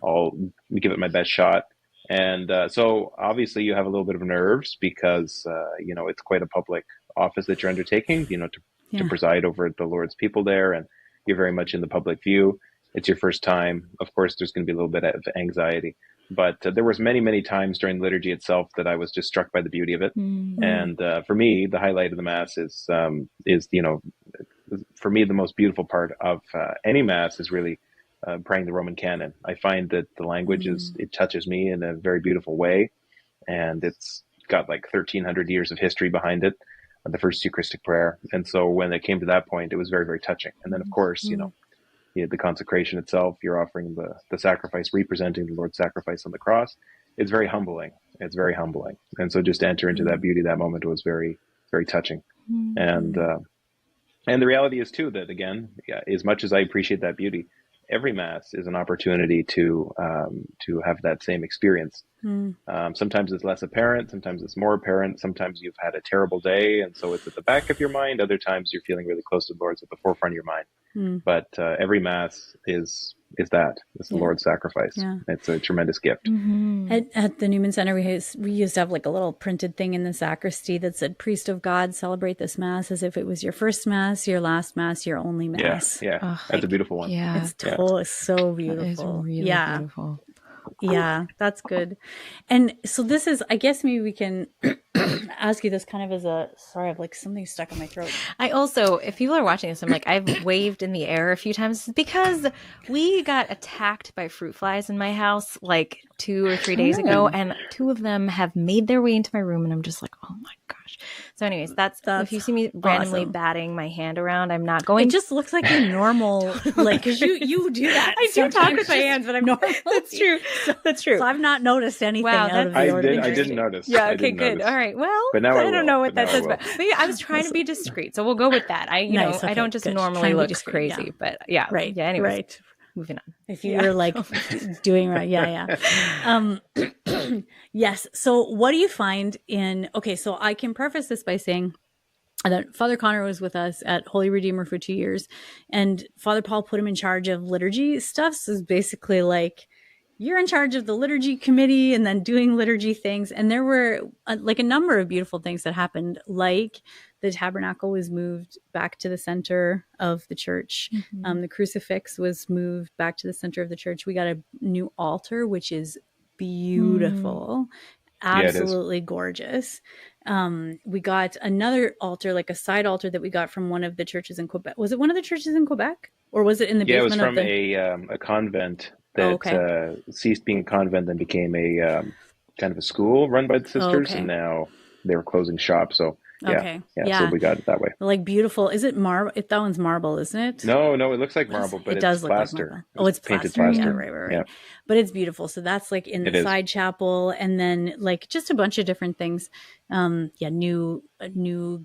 I'll give it my best shot. And so obviously you have a little bit of nerves because, it's quite a public office that you're undertaking, to preside over the Lord's people there. And you're very much in the public view. It's your first time. Of course, there's going to be a little bit of anxiety. But there was many, many times during the liturgy itself that I was just struck by the beauty of it. Mm-hmm. And for me, the highlight of the Mass is for me, the most beautiful part of any Mass is really praying the Roman canon. I find that the language it touches me in a very beautiful way. And it's got like 1,300 years of history behind it, the first Eucharistic prayer. And so when it came to that point, it was very, very touching. And then, of course, the consecration itself, you're offering the sacrifice, representing the Lord's sacrifice on the cross. It's very humbling. It's very humbling. And so just to enter into that beauty, that moment was very, very touching. And the reality is too, that again, as much as I appreciate that beauty, every Mass is an opportunity to have that same experience. Sometimes it's less apparent. Sometimes it's more apparent. Sometimes you've had a terrible day, and so it's at the back of your mind. Other times you're feeling really close to the Lord. It's at the forefront of your mind. But every Mass is that. It's the Lord's sacrifice. Yeah. It's a tremendous gift. At the Newman Center, we used to have like a little printed thing in the sacristy that said, "Priest of God, celebrate this Mass as if it was your first Mass, your last Mass, your only Mass." Yeah. Oh, that's a beautiful one. Yeah. It's so beautiful. That is really beautiful. Yeah, that's good. And so this is, I guess maybe we can ask you this kind of as sorry, I have like something stuck in my throat. I also, if people are watching this, I'm like, I've waved in the air a few times because we got attacked by fruit flies in my house like 2 or 3 days ago, and 2 of them have made their way into my room, and I'm just like, oh my gosh. So anyways, that's if you see me randomly batting my hand around, I'm not going. It just looks like a normal, like, because you do that. I do talk with my hands, but I'm normal. That's true. That's true. So I've not noticed anything out of the ordinary. I didn't notice. Yeah, okay, good. All right. Well, but now I don't know what that says, but yeah, I was trying to be discreet, so we'll go with that. I don't just normally look crazy, but yeah. Right. Yeah, anyways. Right. Moving on. If you were like doing right. Yeah. Yes. So what do you find so I can preface this by saying that Father Connor was with us at Holy Redeemer for 2 years, and Father Paul put him in charge of liturgy stuff. So it's basically like, you're in charge of the liturgy committee and then doing liturgy things. And there were like a number of beautiful things that happened, like the tabernacle was moved back to the center of the church. The crucifix was moved back to the center of the church. We got a new altar, which is beautiful, absolutely gorgeous. We got another altar, like a side altar that we got from one of the churches in Quebec. Was it one of the churches in Quebec, or was it in the basement? Yeah, it was from a convent that ceased being a convent and became a kind of a school run by the sisters, and now they were closing shop. So so we got it that way. Like beautiful. Is it marble? That one's marble, isn't it? No, it looks like marble, but it does look plaster. Like marble. Oh, it's painted plaster. Yeah, right. Yeah. But it's beautiful. So that's like in the side chapel, and then like just a bunch of different things. New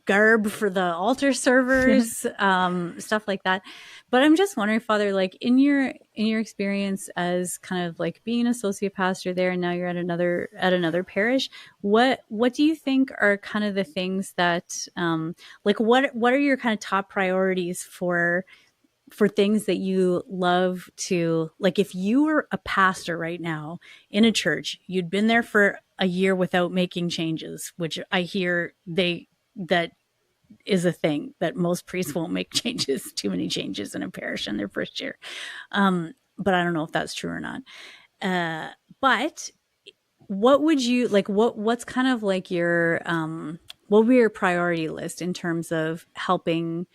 garb for the altar servers, stuff like that. But I'm just wondering, Father, like in your experience as kind of like being an associate pastor there, and now you're at another parish, what do you think are kind of the things that like what are your kind of top priorities for things that you love to, like, if you were a pastor right now in a church, you'd been there for a year without making changes, which I hear that is a thing, that most priests won't make too many changes in a parish in their first year. But I don't know if that's true or not. But what would you like, what's kind of like your, what would be your priority list in terms of helping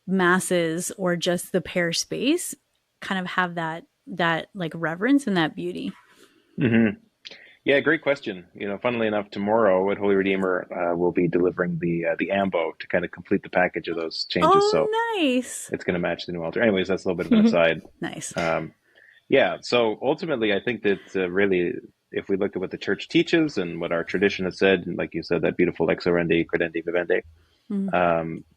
masses or just the parish space kind of have that like reverence and that beauty? Yeah, great question. Funnily enough, tomorrow at Holy Redeemer, we'll be delivering the AMBO to kind of complete the package of those changes. Oh, so nice. It's going to match the new altar. Anyways, that's a little bit of an aside. Nice. So ultimately, I think that really, if we look at what the church teaches and what our tradition has said, and like you said, that beautiful ex orandi, credendi, vivendi,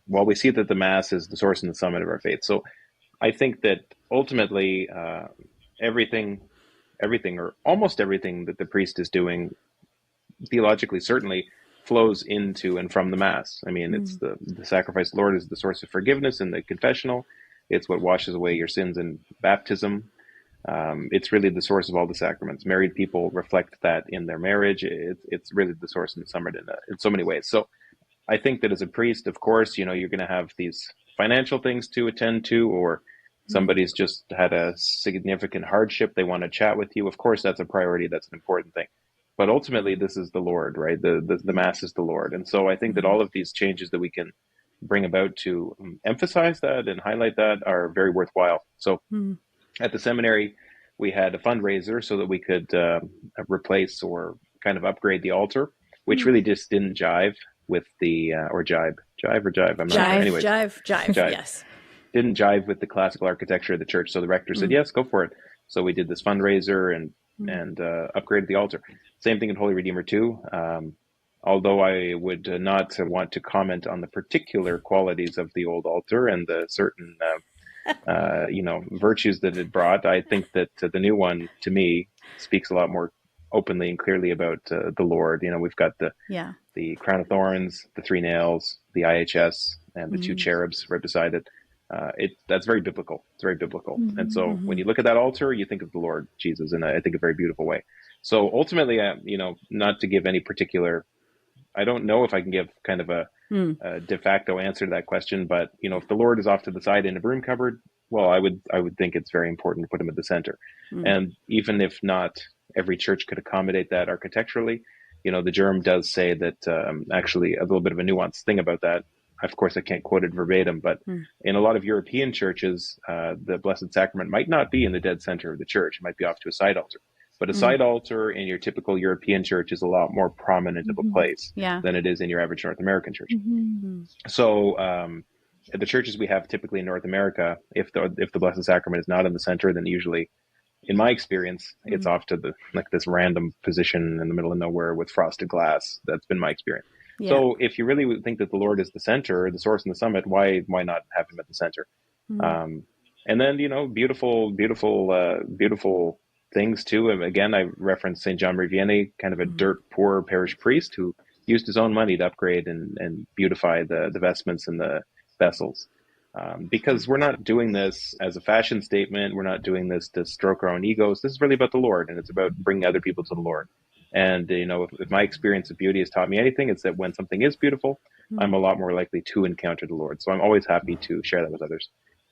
while we see that the Mass is the source and the summit of our faith. So I think that ultimately everything or almost everything that the priest is doing, theologically certainly, flows into and from the Mass. I mean, it's the sacrifice of the Lord is the source of forgiveness in the confessional. It's what washes away your sins in baptism. It's really the source of all the sacraments. Married people reflect that in their marriage. It's really the source in the summit in so many ways. So I think that as a priest, of course, you're going to have these financial things to attend to, or somebody's just had a significant hardship. They want to chat with you. Of course, that's a priority. That's an important thing. But ultimately, this is the Lord, right? The Mass is the Lord. And so I think that all of these changes that we can bring about to emphasize that and highlight that are very worthwhile. So at the seminary, we had a fundraiser so that we could replace or kind of upgrade the altar, which really just didn't jive with the, or jive. I'm not sure. Anyways, jive, yes. Didn't jive with the classical architecture of the church. So the rector said, yes, go for it. So we did this fundraiser and upgraded the altar. Same thing in Holy Redeemer too. Although I would not want to comment on the particular qualities of the old altar and the certain, virtues that it brought, I think that the new one, to me, speaks a lot more openly and clearly about the Lord. We've got the crown of thorns, the 3 nails, the IHS, and the 2 cherubs right beside it. That's very biblical. It's very biblical. And so when you look at that altar, you think of the Lord Jesus in, I think, a very beautiful way. So ultimately, not to give any particular, I don't know if I can give kind of a de facto answer to that question, but if the Lord is off to the side in a broom cupboard, well, I would think it's very important to put him at the center. And even if not every church could accommodate that architecturally, the Germ does say that actually a little bit of a nuanced thing about that. Of course, I can't quote it verbatim, but in a lot of European churches, the Blessed Sacrament might not be in the dead center of the church. It might be off to a side altar. But a side altar in your typical European church is a lot more prominent of a place than it is in your average North American church. So the churches we have typically in North America, if the Blessed Sacrament is not in the center, then usually, in my experience, it's off to this random position in the middle of nowhere with frosted glass. That's been my experience. Yeah. So if you really think that the Lord is the center, the source and the summit, why not have him at the center? And then, beautiful things too. And again, I referenced St. John Marie Vianney, kind of a dirt poor parish priest who used his own money to upgrade and beautify the vestments and the vessels. Because we're not doing this as a fashion statement. We're not doing this to stroke our own egos. This is really about the Lord, and it's about bringing other people to the Lord. And, if my experience of beauty has taught me anything, it's that when something is beautiful, I'm a lot more likely to encounter the Lord. So I'm always happy to share that with others.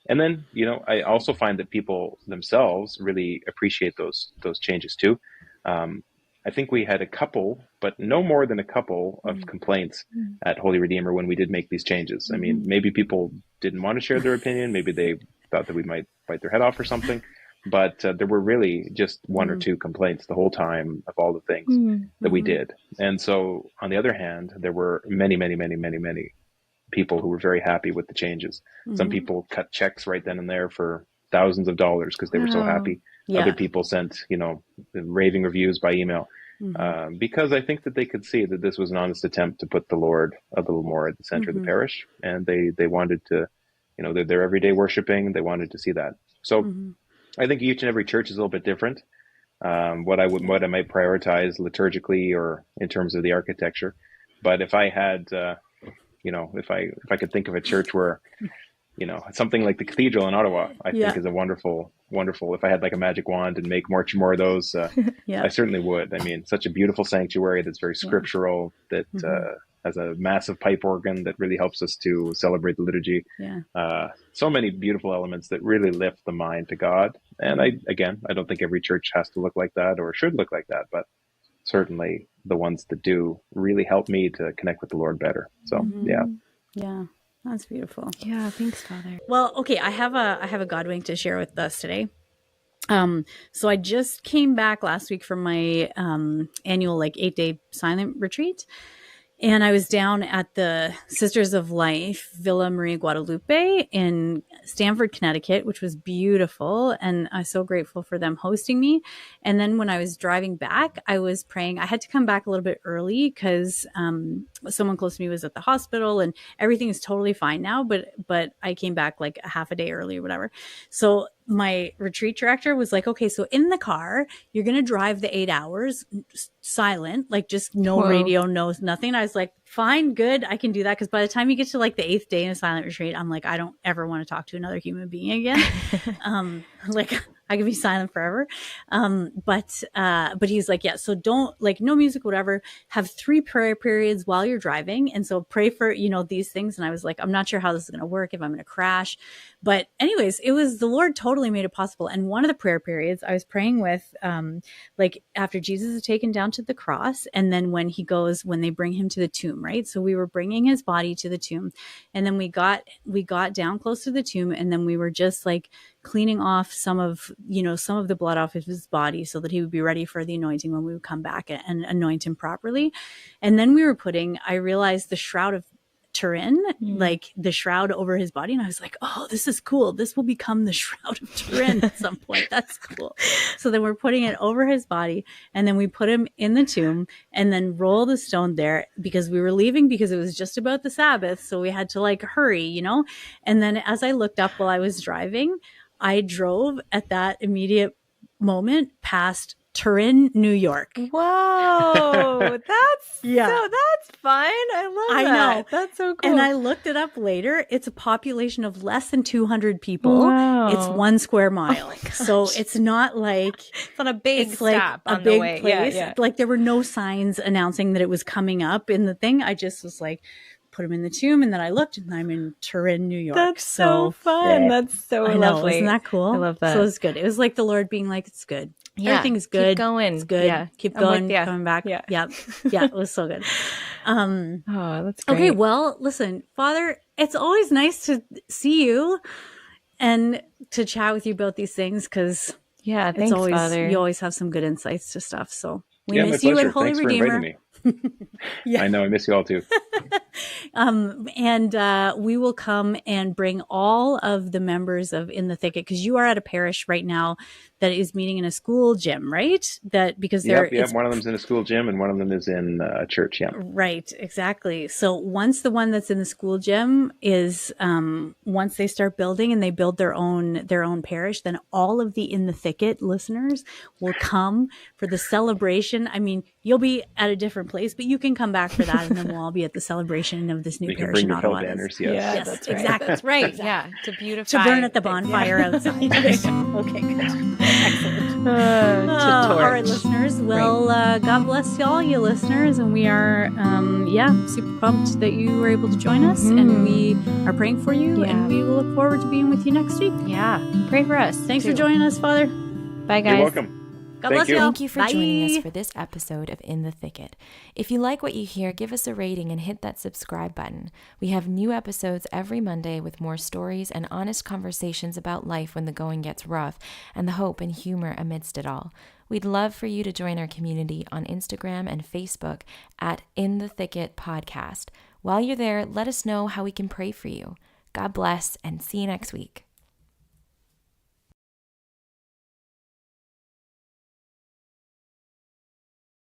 And then, I also find that people themselves really appreciate those changes too. I think we had a couple, but no more than a couple of complaints at Holy Redeemer when we did make these changes. I mean, maybe people didn't want to share their opinion. Maybe they thought that we might bite their head off or something. But there were really just 1 or 2 complaints the whole time of all the things that we did. And so, on the other hand, there were many, many, many, many, many people who were very happy with the changes. Some people cut checks right then and there for thousands of dollars because they were so happy. Yeah. Other people sent, raving reviews by email because I think that they could see that this was an honest attempt to put the Lord a little more at the center of the parish. And they wanted to, they're everyday worshiping. They wanted to see that. So I think each and every church is a little bit different. What I might prioritize liturgically or in terms of the architecture. But if I had, if I could think of a church where, something like the cathedral in Ottawa, I think is a wonderful. If I had like a magic wand and make more of those, I certainly would. I mean, such a beautiful sanctuary that's very scriptural, that has a massive pipe organ that really helps us to celebrate the liturgy. So many beautiful elements that really lift the mind to God. And I don't think every church has to look like that or should look like that, but certainly the ones that do really help me to connect with the Lord better. So, Yeah. That's beautiful. Yeah. Thanks, Father. Well, okay. I have a God wink to share with us today. So I just came back last week from my annual 8-day silent retreat. And I was down at the Sisters of Life, Villa Maria Guadalupe in Stamford, Connecticut, which was beautiful. And I'm so grateful for them hosting me. And then when I was driving back, I was praying. I had to come back a little bit early because someone close to me was at the hospital and everything is totally fine now. But I came back like a half a day early or whatever. So my retreat director was like, okay, so in the car, you're going to drive the 8 hours silent, like just no radio, no nothing. I was like, fine, good. I can do that. Cause by the time you get to like the 8th day in a silent retreat, I'm like, I don't ever want to talk to another human being again. I could be silent forever. But he's like, yeah, so don't, like, no music, whatever, have 3 prayer periods while you're driving. And so pray for, these things. And I was like, I'm not sure how this is going to work, if I'm going to crash. But anyways, the Lord totally made it possible. And one of the prayer periods I was praying with, like after Jesus is taken down to the cross, and then when they bring him to the tomb, right? So we were bringing his body to the tomb, and then we got down close to the tomb, and then we were just like cleaning off some of the blood off of his body so that he would be ready for the anointing when we would come back and anoint him properly. And then we were I realized the shroud of Turin, like the shroud over his body. And I was like, oh, this is cool. This will become the shroud of Turin at some point. That's cool. So then we're putting it over his body, and then we put him in the tomb and then roll the stone there because we were leaving because it was just about the Sabbath. So we had to like hurry, And then as I looked up while I was driving, I drove at that immediate moment past Turin, New York. Whoa, that's that's fun. I know. That's so cool. And I looked it up later. It's a population of less than 200 people. Wow. It's 1 square mile. So it's not like it's not a big stop like on a big the way. place. Yeah. Like there were no signs announcing that it was coming up in the thing. I just was like, put him in the tomb, and then I looked, and I'm in Turin, New York. That's so fun. Yeah. That's so lovely. Isn't that cool? I love that. So it was good. It was like the Lord being like, it's good. Yeah. Everything's good. Keep going. It's good. Yeah. Keep going. Coming back. Yeah. Yeah. It was so good. Oh, that's great. Okay. Well, listen, Father, it's always nice to see you and to chat with you about these things, because thanks, Father. You always have some good insights to stuff. So we miss you at Holy Thanks Redeemer. For inviting me. I know, I miss you all too. And we will come and bring all of the members of In the Thicket, because you are at a parish right now that is meeting in a school gym, right? One of them's in a school gym and one of them is in a church. Yeah, right, exactly. So once the one that's in the school gym is once they start building and they build their own parish, then all of the In the Thicket listeners will come for the celebration. I mean, you'll be at a different place, but you can come back for that, and then we'll all be at the celebration of this new parish in Ottawa. Banners, yes, that's right. Exactly. That's right. Exactly. Yeah, to beautify. To burn at the bonfire outside. Okay, good. Excellent. All right, listeners. Well, God bless y'all, you listeners. And we are, super pumped that you were able to join us. And we are praying for you. Yeah. And we will look forward to being with you next week. Yeah. Pray for us. Thanks for joining us, Father. Bye, guys. You're welcome. God bless you. Thank you for Bye. joining us for this episode of In the Thicket. If you like what you hear, give us a rating and hit that subscribe button. We have new episodes every Monday with more stories and honest conversations about life when the going gets rough, and the hope and humor amidst it all. We'd love for you to join our community on Instagram and Facebook at In the Thicket Podcast. While you're there, let us know how we can pray for you. God bless, and see you next week.